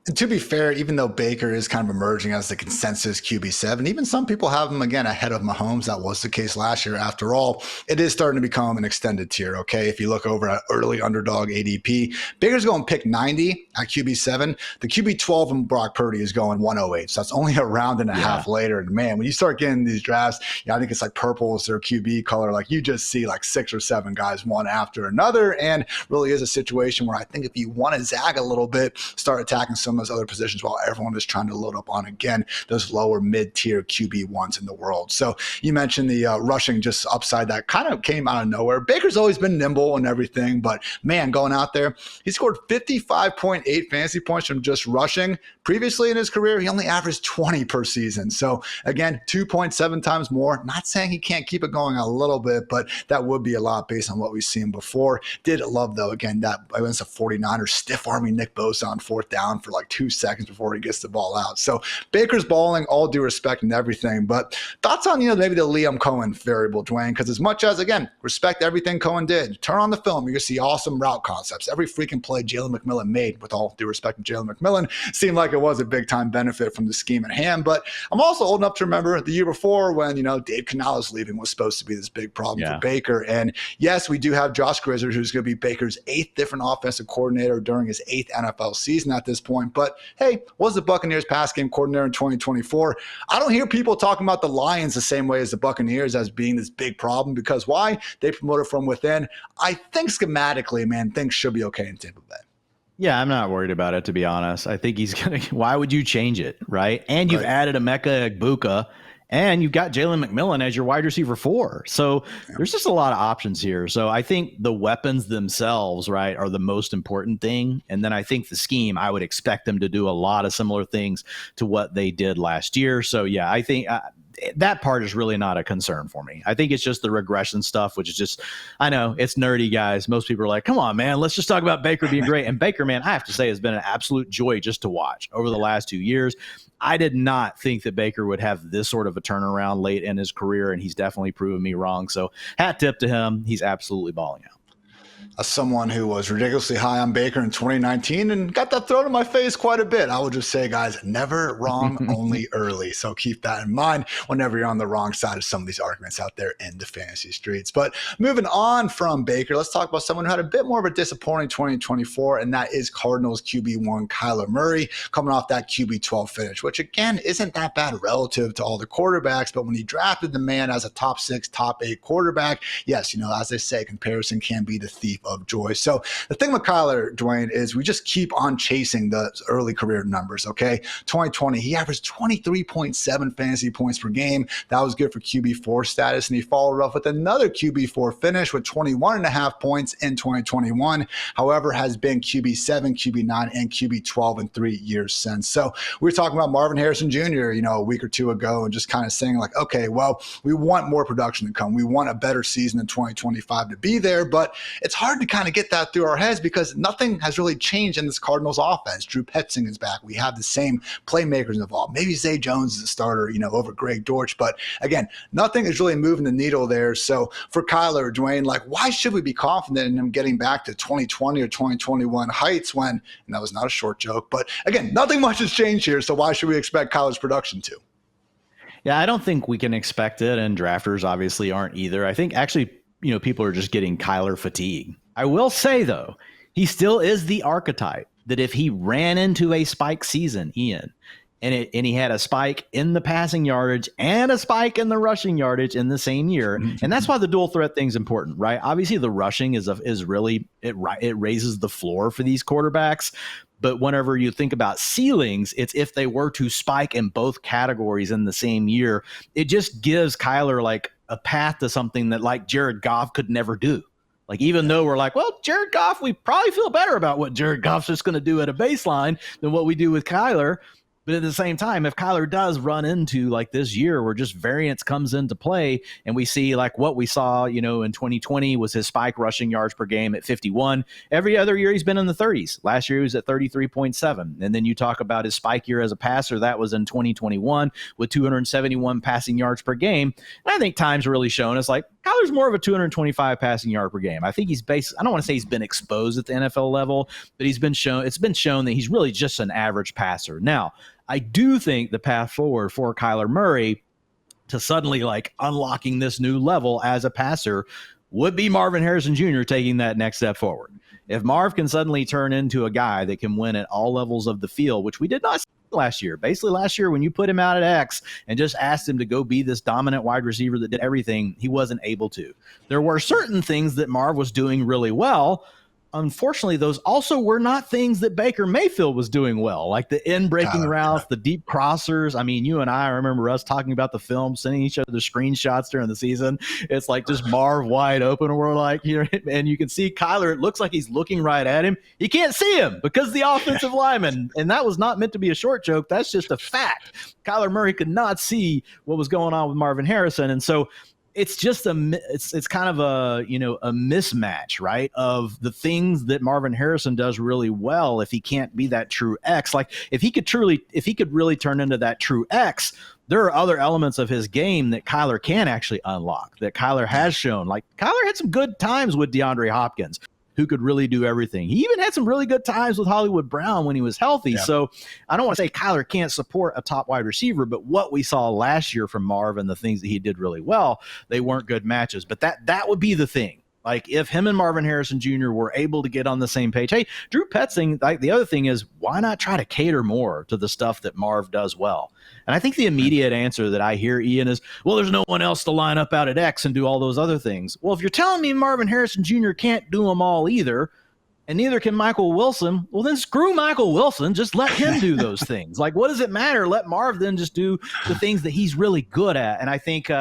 And to be fair, even though Baker is kind of emerging as the consensus QB7, even some people have him, again, ahead of Mahomes. That was the case last year. After all, it is starting to become an extended tier, okay? If you look over at early underdog ADP, Baker's going pick 90 at QB7. The QB12 and Brock Purdy is going 108. So that's only a round and a half later. And man, when you start getting these drafts, I think it's like purple is their QB color. Like you just see like 6 or 7 guys one after another. And really is a situation where I think if you want to zag a little bit, start attacking some of those other positions while everyone is trying to load up on, again, those lower mid-tier QB1s in the world. So you mentioned the rushing just upside that kind of came out of nowhere. Baker's always been nimble and everything, but man, going out there, he scored 55.8 fantasy points from just rushing. Previously in his career, he only averaged 20 per season. So again, 2.7 times more. Not saying he can't keep it going a little bit, but that would be a lot based on what we've seen before. Did love, though, again, that against a 49ers stiff-arming Nick Bosa on 4th down for like 2 seconds before he gets the ball out. So Baker's balling, all due respect and everything. But thoughts on, maybe the Liam Cohen variable, Dwayne? Because as much as, again, respect everything Cohen did, turn on the film, you're going to see awesome route concepts. Every freaking play Jalen McMillan made, with all due respect to Jalen McMillan, seemed like it was a big-time benefit from the scheme at hand. But I'm also old enough to remember the year before when, Dave Canales leaving was supposed to be this big problem for Baker. And yes, we do have Josh Grizzard, who's going to be Baker's 8th different offensive coordinator during his 8th NFL season at this point. But hey, was the Buccaneers pass game coordinator in 2024. I don't hear people talking about the Lions the same way as the Buccaneers as being this big problem, because why? They promoted from within. I think schematically, man, things should be okay in Tampa Bay. Yeah, I'm not worried about it, to be honest. I think he's going to – why would you change it, right? And you've added Emeka Egbuka, and you've got Jalen McMillan as your wide receiver 4. So there's just a lot of options here. So I think the weapons themselves, right, are the most important thing. And then I think the scheme, I would expect them to do a lot of similar things to what they did last year. So, yeah, I think that part is really not a concern for me. I think it's just the regression stuff, which is just, I know it's nerdy, guys. Most people are like, come on, man, let's just talk about Baker being great. And Baker, man, I have to say, has been an absolute joy just to watch over the last 2 years. I did not think that Baker would have this sort of a turnaround late in his career, and he's definitely proven me wrong. So hat tip to him. He's absolutely balling out. As someone who was ridiculously high on Baker in 2019 and got that thrown in my face quite a bit, I would just say, guys, never wrong, only early. So keep that in mind whenever you're on the wrong side of some of these arguments out there in the fantasy streets. But moving on from Baker, let's talk about someone who had a bit more of a disappointing 2024, and that is Cardinals QB1 Kyler Murray, coming off that QB12 finish, which again isn't that bad relative to all the quarterbacks. But when he drafted the man as a top 6, top 8 quarterback, yes, as they say, comparison can be the thief of joy. So the thing with Kyler, Dwayne, is we just keep on chasing the early career numbers, okay? 2020, he averaged 23.7 fantasy points per game. That was good for QB4 status, and he followed up with another QB4 finish with 21.5 points in 2021. However, has been QB7, QB9, and QB12 in 3 years since. So we were talking about Marvin Harrison Jr., a week or two ago, and just kind of saying like, okay, well, we want more production to come. We want a better season in 2025 to be there, but it's hard hard to kind of get that through our heads because nothing has really changed in this Cardinals offense. Drew Petzing is back. We have the same playmakers involved. Maybe Zay Jones is a starter, over Greg Dortch. But again, nothing is really moving the needle there. So for Kyler, Dwain, why should we be confident in him getting back to 2020 or 2021 heights when, and that was not a short joke, but again, nothing much has changed here. So why should we expect Kyler's production to? Yeah, I don't think we can expect it, and drafters obviously aren't either. I think actually, people are just getting Kyler fatigue. I will say, though, he still is the archetype that if he ran into a spike season, Ian, and he had a spike in the passing yardage and a spike in the rushing yardage in the same year, and that's why the dual threat thing's important, right? Obviously, the rushing is really it raises the floor for these quarterbacks. But whenever you think about ceilings, it's if they were to spike in both categories in the same year, it just gives Kyler a path to something that Jared Goff could never do. Even though we're Jared Goff, we probably feel better about what Jared Goff's just going to do at a baseline than what we do with Kyler. But at the same time, if Kyler does run into this year where just variance comes into play and we see what we saw, in 2020 was his spike rushing yards per game at 51. Every other year he's been in the 30s. Last year he was at 33.7. And then you talk about his spike year as a passer. That was in 2021 with 271 passing yards per game. And I think time's really shown us Kyler's more of a 225 passing yard per game. I think I don't want to say he's been exposed at the NFL level, but it's been shown that he's really just an average passer. Now, I do think the path forward for Kyler Murray to suddenly unlocking this new level as a passer would be Marvin Harrison Jr. taking that next step forward. If Marv can suddenly turn into a guy that can win at all levels of the field, which we did not see last year. Basically last year when you put him out at X and just asked him to go be this dominant wide receiver that did everything, he wasn't able to. There were certain things that Marv was doing really well. Unfortunately, those also were not things that Baker Mayfield was doing well, like the in-breaking routes, the deep crossers. I mean, you and I remember us talking about the film, sending each other screenshots during the season. It's just Marv wide open, and we're here, and you can see Kyler. It looks like he's looking right at him. He can't see him because the offensive lineman, and that was not meant to be a short joke. That's just a fact. Kyler Murray could not see what was going on with Marvin Harrison, and so it's just it's kind of a mismatch, right, of the things that Marvin Harrison does really well. If he can't be that true X, if he could really turn into that true X, there are other elements of his game that Kyler can actually unlock, that Kyler has shown. Kyler had some good times with DeAndre Hopkins, who could really do everything. He even had some really good times with Hollywood Brown when he was healthy. Yeah. So I don't want to say Kyler can't support a top wide receiver, but what we saw last year from Marv and the things that he did really well, they weren't good matches. But that would be the thing. If him and Marvin Harrison Jr. were able to get on the same page, hey, Drew Petzing, the other thing is, why not try to cater more to the stuff that Marv does well? And I think the immediate answer that I hear, Ian, is, well, there's no one else to line up out at X and do all those other things. Well, if you're telling me Marvin Harrison Jr. can't do them all either, and neither can Michael Wilson, well, then screw Michael Wilson. Just let him do those things. What does it matter? Let Marv then just do the things that he's really good at. And I think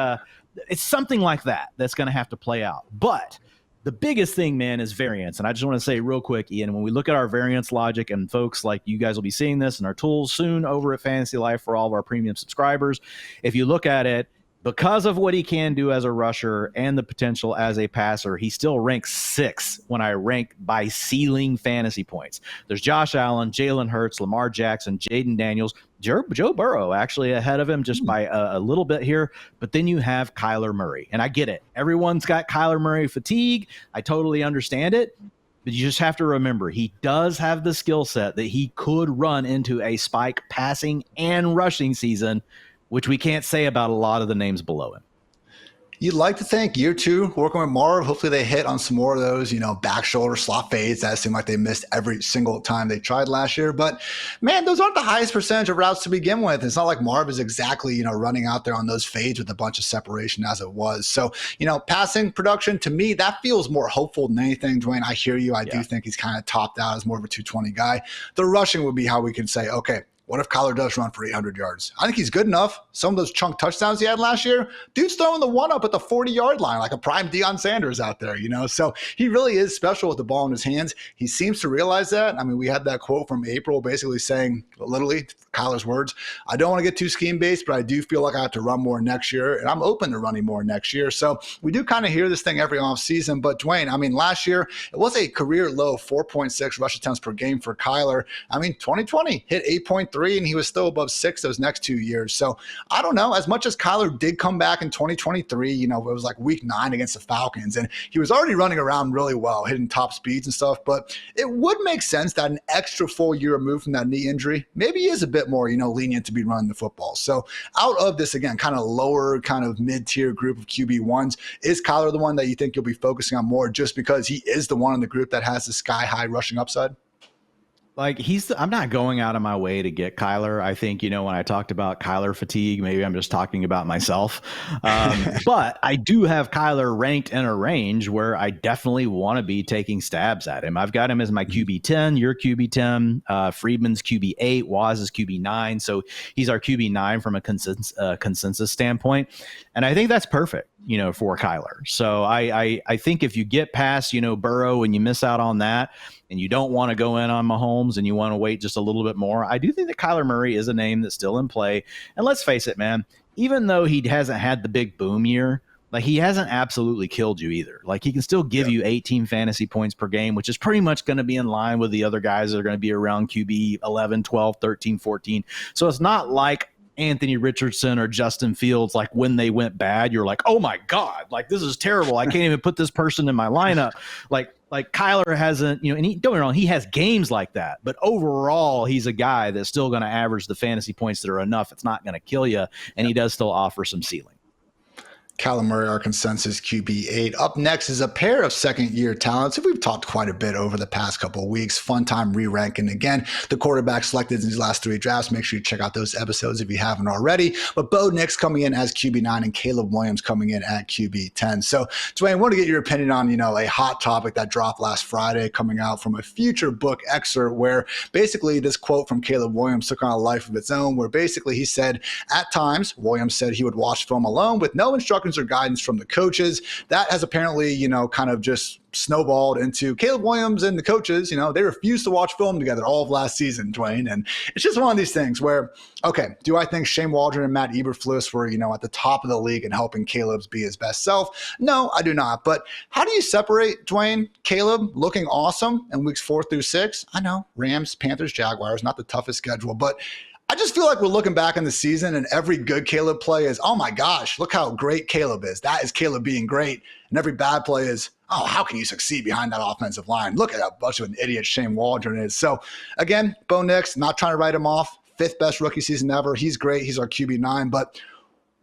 it's something like that that's going to have to play out. But the biggest thing, man, is variance. And I just want to say real quick, Ian, when we look at our variance logic, and folks, you guys will be seeing this in our tools soon over at Fantasy Life for all of our premium subscribers. If you look at it, because of what he can do as a rusher and the potential as a passer, he still ranks 6 when I rank by ceiling fantasy points. There's Josh Allen, Jalen Hurts, Lamar Jackson, Jayden Daniels, Joe Burrow actually ahead of him just by a little bit here. But then you have Kyler Murray. And I get it. Everyone's got Kyler Murray fatigue. I totally understand it. But you just have to remember, he does have the skill set that he could run into a spike passing and rushing season, which we can't say about a lot of the names below him. You'd like to think year 2, working with Marv, hopefully they hit on some more of those, back shoulder slot fades that seemed like they missed every single time they tried last year. But man, those aren't the highest percentage of routes to begin with. It's not like Marv is exactly, running out there on those fades with a bunch of separation as it was. So, passing production, to me, that feels more hopeful than anything. Dwayne, I hear you. I do think he's kind of topped out as more of a 220 guy. The rushing would be how we can say, okay, What if Kyler does run for 800 yards? I think he's good enough. Some of those chunk touchdowns he had last year, dude's throwing the one up at the 40-yard line like a prime Deion Sanders out there, So he really is special with the ball in his hands. He seems to realize that. I mean, we had that quote from April basically saying, literally, Kyler's words, I don't want to get too scheme-based, but I do feel like I have to run more next year, and I'm open to running more next year. So we do kind of hear this thing every offseason. But Dwain, I mean, last year, it was a career low 4.6 rush attempts per game for Kyler. I mean, 2020 hit 8.3, and he was still above 6 those next 2 years. So I don't know. As much as Kyler did come back in 2023, it was like week 9 against the Falcons, and he was already running around really well, hitting top speeds and stuff. But it would make sense that an extra full year removed from that knee injury, maybe he is a bit more, lenient to be running the football. So out of this, again, kind of lower, kind of mid-tier group of QB1s, is Kyler the one that you think you'll be focusing on more just because he is the one in the group that has the sky-high rushing upside? Like I'm not going out of my way to get Kyler. I think, when I talked about Kyler fatigue, maybe I'm just talking about myself. But I do have Kyler ranked in a range where I definitely want to be taking stabs at him. I've got him as my QB 10, your QB 10, Friedman's QB 8, Waz's QB 9. So he's our QB 9 from a consensus standpoint. And I think that's perfect, for Kyler. So I think if you get past, Burrow and you miss out on that, and you don't want to go in on Mahomes and you want to wait just a little bit more, I do think that Kyler Murray is a name that's still in play. And let's face it, man, even though he hasn't had the big boom year, like he hasn't absolutely killed you either. Like he can still give you 18 fantasy points per game, which is pretty much going to be in line with the other guys that are going to be around QB 11, 12, 13, 14. So it's not like Anthony Richardson or Justin Fields, like when they went bad, you're like, oh my God, like this is terrible. I can't even put this person in my lineup. Like Kyler hasn't, and don't get me wrong, he has games like that, but overall he's a guy that's still going to average the fantasy points that are enough. It's not going to kill you. And he does still offer some ceiling. Kyler Murray, our consensus QB 8. Up next is a pair of second-year talents who we've talked quite a bit over the past couple of weeks. Fun time re-ranking again the quarterback selected in these last 3 drafts. Make sure you check out those episodes if you haven't already. But Bo Nix coming in as QB 9 and Caleb Williams coming in at QB 10. So, Dwain, I want to get your opinion on, a hot topic that dropped last Friday coming out from a Future book excerpt where basically this quote from Caleb Williams took on a life of its own, where basically he said, at times, Williams said he would watch film alone with no instructions or guidance from the coaches. That has apparently, kind of just snowballed into Caleb Williams and the coaches. They refused to watch film together all of last season, Dwain. And it's just one of these things where, okay, do I think Shane Waldron and Matt Eberflus were, at the top of the league and helping Caleb be his best self? No, I do not. But how do you separate, Dwain, Caleb looking awesome in weeks 4 through 6? I know, Rams, Panthers, Jaguars, not the toughest schedule, but I just feel like we're looking back in the season and every good Caleb play is, oh my gosh, look how great Caleb is. That is Caleb being great. And every bad play is, oh, how can you succeed behind that offensive line? Look at how much of an idiot Shane Waldron is. So again, Bo Nix, not trying to write him off. 5th best rookie season ever. He's great. He's our QB 9. But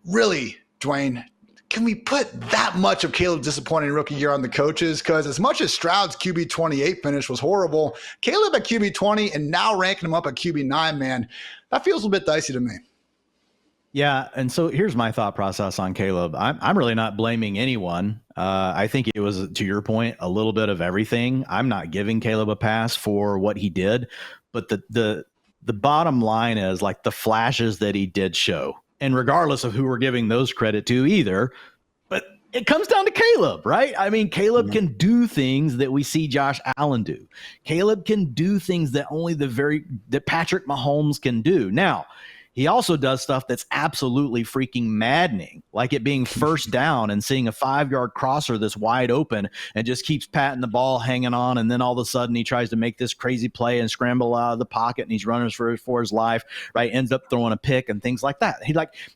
really, Dwain, can we put that much of Caleb's disappointing rookie year on the coaches? Because as much as Stroud's QB 28 finish was horrible, Caleb at QB 20 and now ranking him up at QB 9, man, that feels a bit dicey to me. Yeah, and so here's my thought process on Caleb. I'm really not blaming anyone. I think it was, to your point, a little bit of everything. I'm not giving Caleb a pass for what he did, but the bottom line is like the flashes that he did show. And regardless of who we're giving those credit to either, but it comes down to Caleb, right? I mean, Caleb can do things that we see Josh Allen do. Caleb can do things that only that Patrick Mahomes can do. Now, he also does stuff that's absolutely freaking maddening, like it being first down and seeing a 5-yard crosser that's wide open and just keeps patting the ball hanging on. And then all of a sudden he tries to make this crazy play and scramble out of the pocket and he's running for his life, right? Ends up throwing a pick and things like that.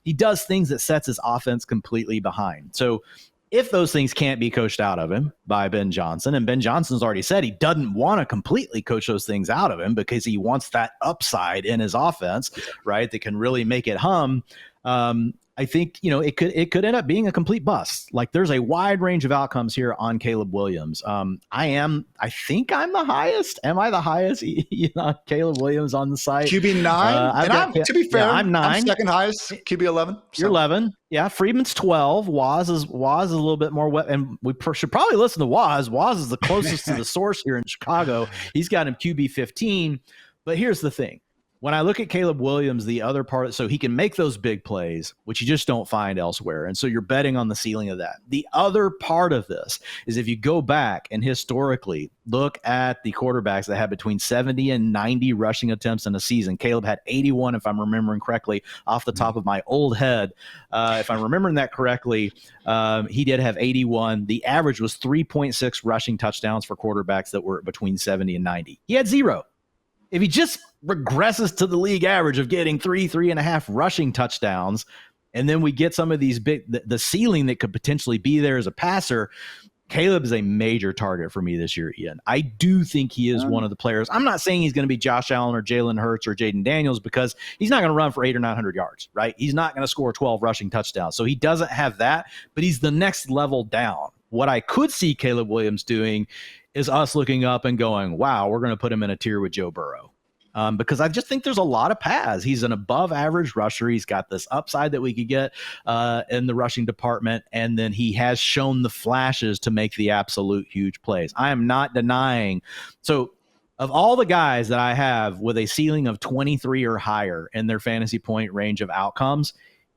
He does things that sets his offense completely behind. So if those things can't be coached out of him by Ben Johnson, and Ben Johnson's already said he doesn't want to completely coach those things out of him because he wants that upside in his offense, right, that can really make it hum. I think, it could end up being a complete bust. Like there's a wide range of outcomes here on Caleb Williams. I think I'm the highest. Am I the highest? Caleb Williams on the site. QB 9. To be fair, I'm 9. I'm second highest. QB 11. So. You're 11. Yeah. Friedman's 12. Waz is a little bit more and we should probably listen to Waz. Waz is the closest to the source here in Chicago. He's got him QB 15. But here's the thing. when I look at Caleb Williams, the other part, so he can make those big plays, which you just don't find elsewhere. And so you're betting on the ceiling of that. The other part of this is if you go back and historically look at the quarterbacks that had between 70 and 90 rushing attempts in a season. Caleb had 81, if I'm remembering correctly, off the top of my old head. If I'm remembering that correctly, he did have 81. The average was 3.6 rushing touchdowns for quarterbacks that were between 70 and 90. He had 0. If he just regresses to the league average of getting 3.5 rushing touchdowns, and then we get some of these the ceiling that could potentially be there as a passer, Caleb is a major target for me this year, Ian. I do think he is one of the players. I'm not saying he's going to be Josh Allen or Jalen Hurts or Jayden Daniels because he's not going to run for 800 or 900 yards, right? He's not going to score 12 rushing touchdowns. So he doesn't have that, but he's the next level down. What I could see Caleb Williams doing is us looking up and going, wow, we're going to put him in a tier with Joe Burrow. Because I just think there's a lot of paths. He's an above average rusher. He's got this upside that we could get in the rushing department. And then he has shown the flashes to make the absolute huge plays. I am not denying. So of all the guys that I have with a ceiling of 23 or higher in their fantasy point range of outcomes,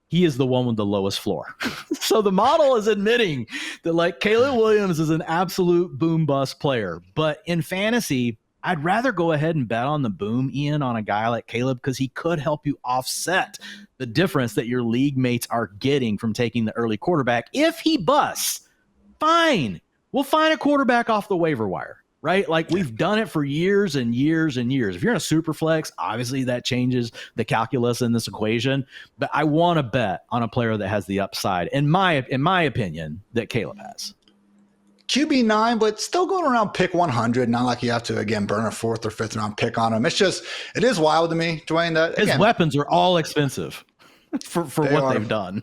he is the one with the lowest floor. So the model is admitting that like Caleb Williams is an absolute boom bust player. But in fantasy, I'd rather go ahead and bet on the boom, Ian, on a guy like Caleb because he could help you offset the difference that your league mates are getting from taking the early quarterback. If he busts, fine. We'll find a quarterback off the waiver wire. Right? Like we've done it for years and years and years. If you're in a super flex, obviously that changes the calculus in this equation. But I want to bet on a player that has the upside, in my opinion, that Caleb has. QB9, but still going around pick 100. Not like you have to, again, burn a 4th or 5th round pick on him. It is wild to me, Dwain, that his weapons are all expensive for what they've done.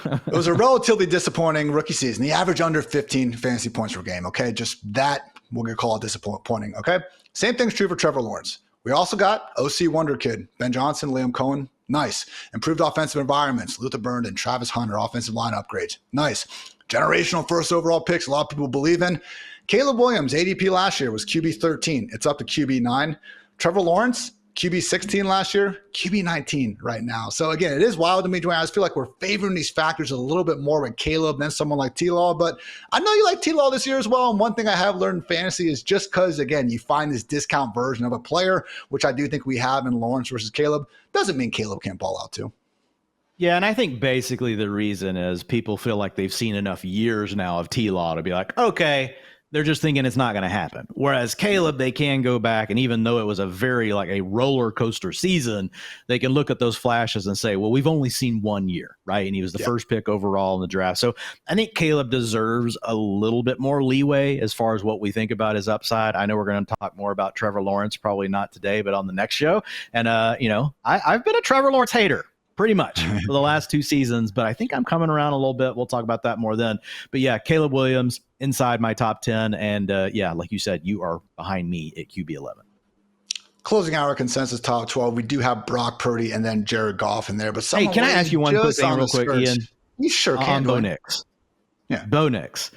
It was a relatively disappointing rookie season. He averaged under 15 fantasy points per game. Okay. Just that we're going to call it disappointing. Okay. Same thing's true for Trevor Lawrence. We also got OC Wonder Kid, Ben Johnson, Liam Cohen. Nice. Improved offensive environments. Luther Burden and Travis Hunter, offensive line upgrades. Nice. Generational first overall picks. A lot of people believe in. Caleb Williams, ADP last year was QB 13. It's up to QB 9. Trevor Lawrence, QB 16 last year, QB 19 right now. So again, it is wild to me, Dwayne. I just feel like we're favoring these factors a little bit more with Caleb than someone like T-Law. But I know you like T-Law this year as well. And one thing I have learned in fantasy is just because, again, you find this discount version of a player, which I do think we have in Lawrence versus Caleb, doesn't mean Caleb can't ball out too. Yeah, and I think basically the reason is people feel like they've seen enough years now of T-Law to be like, okay, they're just thinking it's not going to happen. Whereas Caleb, they can go back, and even though it was a very like a roller coaster season, they can look at those flashes and say, well, we've only seen 1 year, right? And he was the first pick overall in the draft. So I think Caleb deserves a little bit more leeway as far as what we think about his upside. I know we're going to talk more about Trevor Lawrence, probably not today, but on the next show. And, I've been a Trevor Lawrence hater pretty much for the last 2 seasons, but I think I'm coming around a little bit. We'll talk about that more then. But yeah, Caleb Williams inside my top 10. And like you said, you are behind me at QB 11. Closing our consensus top 12, we do have Brock Purdy and then Jared Goff in there. But hey, can I ask you one quick thing real quick, Ian? You sure can. Bo Nix. Yeah. Bo Nix.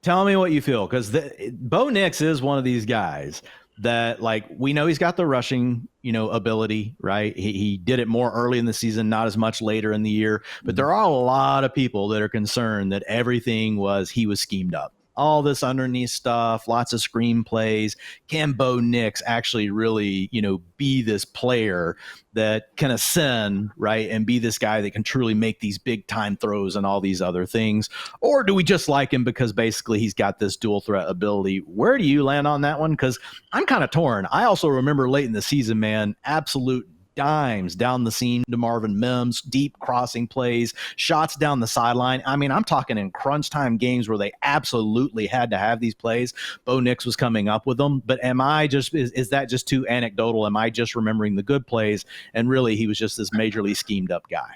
Tell me what you feel, because Bo Nix is one of these guys that, like, we know he's got the rushing, ability, right? He did it more early in the season, not as much later in the year. But there are a lot of people that are concerned that he was schemed up. All this underneath stuff, lots of screenplays. Can Bo Nix actually really, be this player that can ascend, right, and be this guy that can truly make these big time throws and all these other things? Or do we just like him because basically he's got this dual threat ability? Where do you land on that one? Because I'm kind of torn. I also remember late in the season, man, absolute dimes down the seam to Marvin Mims, deep crossing plays, shots down the sideline. I mean, I'm talking in crunch time games where they absolutely had to have these plays. Bo Nix was coming up with them. But is that just too anecdotal? Am I just remembering the good plays? And really, he was just this majorly schemed up guy.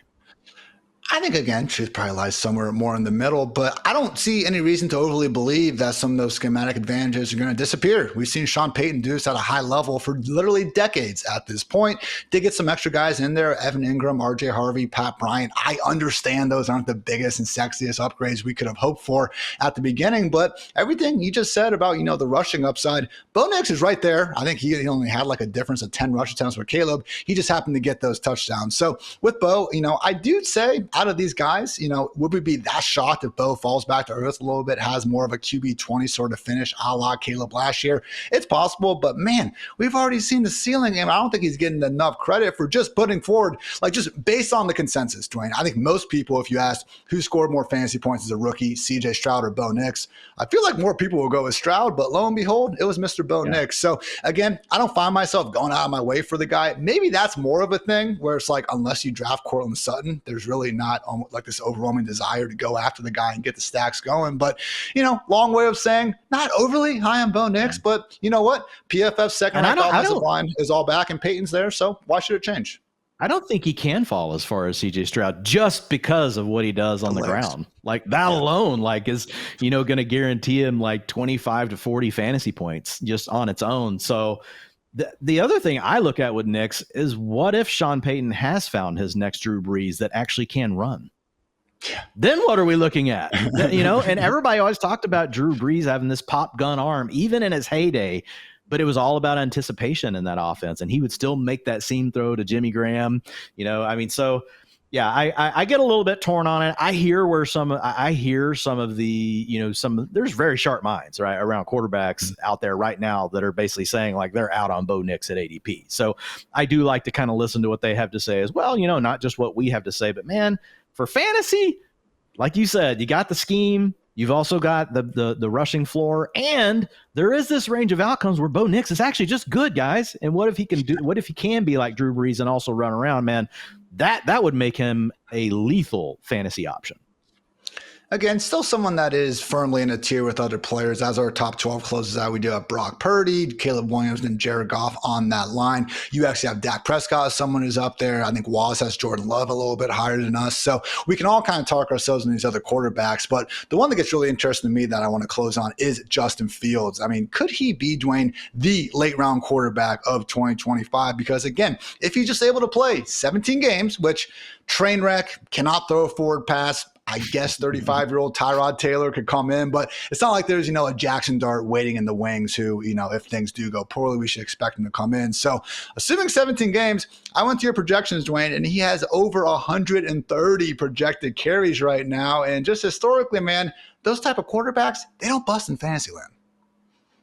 I think, again, truth probably lies somewhere more in the middle, but I don't see any reason to overly believe that some of those schematic advantages are going to disappear. We've seen Sean Payton do this at a high level for literally decades at this point. Did get some extra guys in there, Evan Ingram, RJ Harvey, Pat Bryant. I understand those aren't the biggest and sexiest upgrades we could have hoped for at the beginning, but everything you just said about, the rushing upside, Bo Nix is right there. I think he only had like a difference of 10 rush attempts with Caleb. He just happened to get those touchdowns. So with Bo, I do say, out of these guys, would we be that shocked if Bo falls back to earth a little bit, has more of a QB 20 sort of finish a la Caleb last year? It's possible, but man, we've already seen the ceiling, and I don't think he's getting enough credit for just putting forward, like just based on the consensus, Dwayne. I think most people, if you asked who scored more fantasy points as a rookie, CJ Stroud or Bo Nix, I feel like more people will go with Stroud, but lo and behold, it was Mr. Bo Nix. So again, I don't find myself going out of my way for the guy. Maybe that's more of a thing where it's like, unless you draft Cortland Sutton, there's really not like this overwhelming desire to go after the guy and get the stacks going. But, long way of saying not overly high on Bo Nix, but you know what? PFF's second ranked offensive line is all back and Peyton's there. So why should it change? I don't think he can fall as far as CJ Stroud just because of what he does on the ground. Like that alone, is, going to guarantee him like 25 to 40 fantasy points just on its own. So the other thing I look at with Nix is, what if Sean Payton has found his next Drew Brees that actually can run? Yeah. Then what are we looking at? And everybody always talked about Drew Brees having this pop gun arm, even in his heyday, but it was all about anticipation in that offense. And he would still make that seam throw to Jimmy Graham, so yeah, I get a little bit torn on it. I hear some of the, there's very sharp minds, right, around quarterbacks out there right now that are basically saying like they're out on Bo Nix at ADP. So I do like to kind of listen to what they have to say as well. Not just what we have to say, but man, for fantasy, like you said, you got the scheme. You've also got the rushing floor, and there is this range of outcomes where Bo Nix is actually just good, guys. And what if he can be like Drew Brees and also run around, man? That would make him a lethal fantasy option. Again, still someone that is firmly in a tier with other players. As our top 12 closes out, we do have Brock Purdy, Caleb Williams, and Jared Goff on that line. You actually have Dak Prescott as someone who's up there. I think Wallace has Jordan Love a little bit higher than us. So we can all kind of talk ourselves in these other quarterbacks. But the one that gets really interesting to me that I want to close on is Justin Fields. I mean, could he be, Dwayne, the late round quarterback of 2025? Because again, if he's just able to play 17 games, which train wreck, cannot throw a forward pass, I guess 35-year-old Tyrod Taylor could come in, but it's not like there's, a Jackson Dart waiting in the wings who, if things do go poorly, we should expect him to come in. So assuming 17 games, I went to your projections, Dwayne, and he has over 130 projected carries right now. And just historically, man, those type of quarterbacks, they don't bust in fantasy land.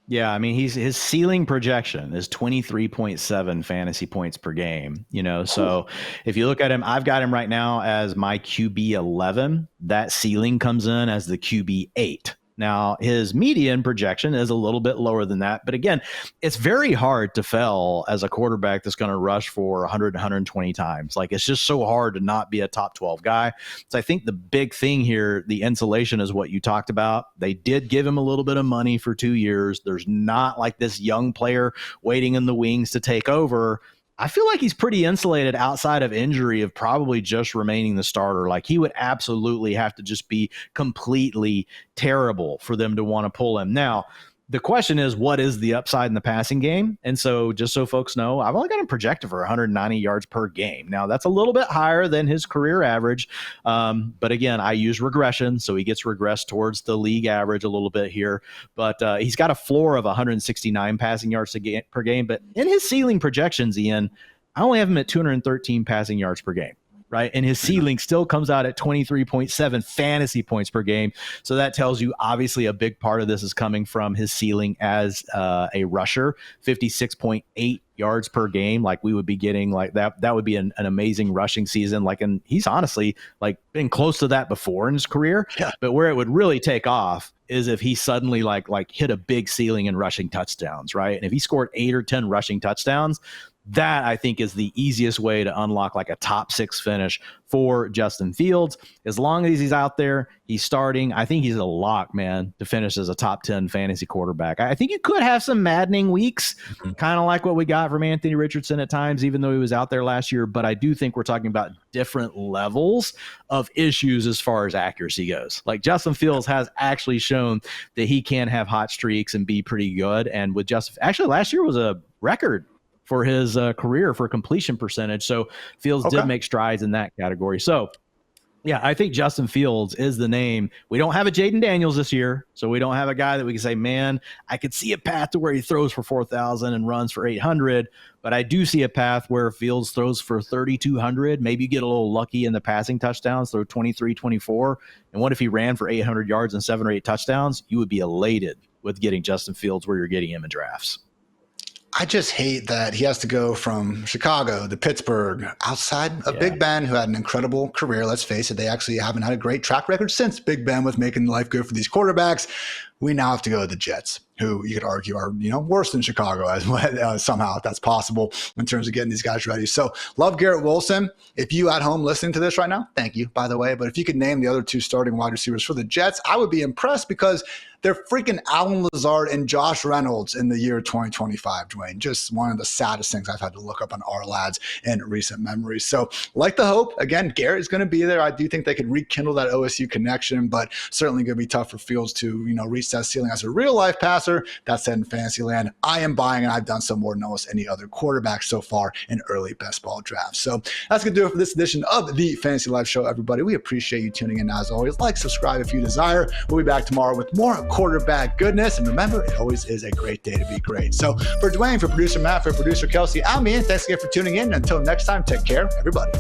Yeah, I mean, his ceiling projection is 23.7 fantasy points per game, so if you look at him, I've got him right now as my QB 11. That ceiling comes in as the QB 8. Now, his median projection is a little bit lower than that. But again, it's very hard to fail as a quarterback that's going to rush for 100, 120 times. Like, it's just so hard to not be a top 12 guy. So I think the big thing here, the insulation, is what you talked about. They did give him a little bit of money for 2 years. There's not like this young player waiting in the wings to take over. I feel like he's pretty insulated outside of injury of probably just remaining the starter. Like, he would absolutely have to just be completely terrible for them to want to pull him. Now, the question is, what is the upside in the passing game? And so just so folks know, I've only got him projected for 190 yards per game. Now, that's a little bit higher than his career average. But again, I use regression, so he gets regressed towards the league average a little bit here. But he's got a floor of 169 passing yards per game. But in his ceiling projections, Ian, I only have him at 213 passing yards per game. Right. And his ceiling still comes out at 23.7 fantasy points per game. So that tells you, obviously, a big part of this is coming from his ceiling as a rusher, 56.8 yards per game. Like, we would be getting like that would be an amazing rushing season. Like, and he's honestly like been close to that before in his career. Yeah. But where it would really take off is if he suddenly like hit a big ceiling in rushing touchdowns. Right. And if he scored 8 or 10 rushing touchdowns, That I think is the easiest way to unlock like a top 6 finish for Justin Fields. As long as he's out there, he's starting. I think he's a lock, man, to finish as a top 10 fantasy quarterback. I think you could have some maddening weeks, kind of like what we got from Anthony Richardson at times, even though he was out there last year. But I do think we're talking about different levels of issues as far as accuracy goes. Like Justin Fields has actually shown that he can have hot streaks and be pretty good. And with Justin, actually last year was a record for his career for completion percentage. So Fields did make strides in that category. So yeah, I think Justin Fields is the name. We don't have a Jayden Daniels this year. So we don't have a guy that we can say, man, I could see a path to where he throws for 4,000 and runs for 800. But I do see a path where Fields throws for 3,200. Maybe you get a little lucky in the passing touchdowns, throw 23, 24. And what if he ran for 800 yards and 7 or 8 touchdowns? You would be elated with getting Justin Fields where you're getting him in drafts. I just hate that he has to go from Chicago to Pittsburgh outside of Big Ben, who had an incredible career. Let's face it, they actually haven't had a great track record since Big Ben was making life good for these quarterbacks. We now have to go to the Jets, who you could argue are, worse than Chicago as well, somehow, if that's possible, in terms of getting these guys ready. So love Garrett Wilson. If you at home listening to this right now, thank you, by the way. But if you could name the other 2 starting wide receivers for the Jets, I would be impressed, because they're freaking Allen Lazard and Josh Reynolds in the year 2025, Dwain. Just one of the saddest things I've had to look up on our lads in recent memories. So like the hope, again, Garrett is going to be there. I do think they could rekindle that OSU connection, but certainly going to be tough for Fields to, reach that ceiling as a real life passer. That said, in fantasy land, I am buying, and I've done so more than almost any other quarterback so far in early best ball drafts. So that's going to do it for this edition of the Fantasy Life Show, everybody. We appreciate you tuning in as always. Like, subscribe if you desire. We'll be back tomorrow with more quarterback goodness. And remember, it always is a great day to be great. So for Dwain, for producer Matt, for producer Kelsey, I'm Ian. Thanks again for tuning in. Until next time, take care, everybody.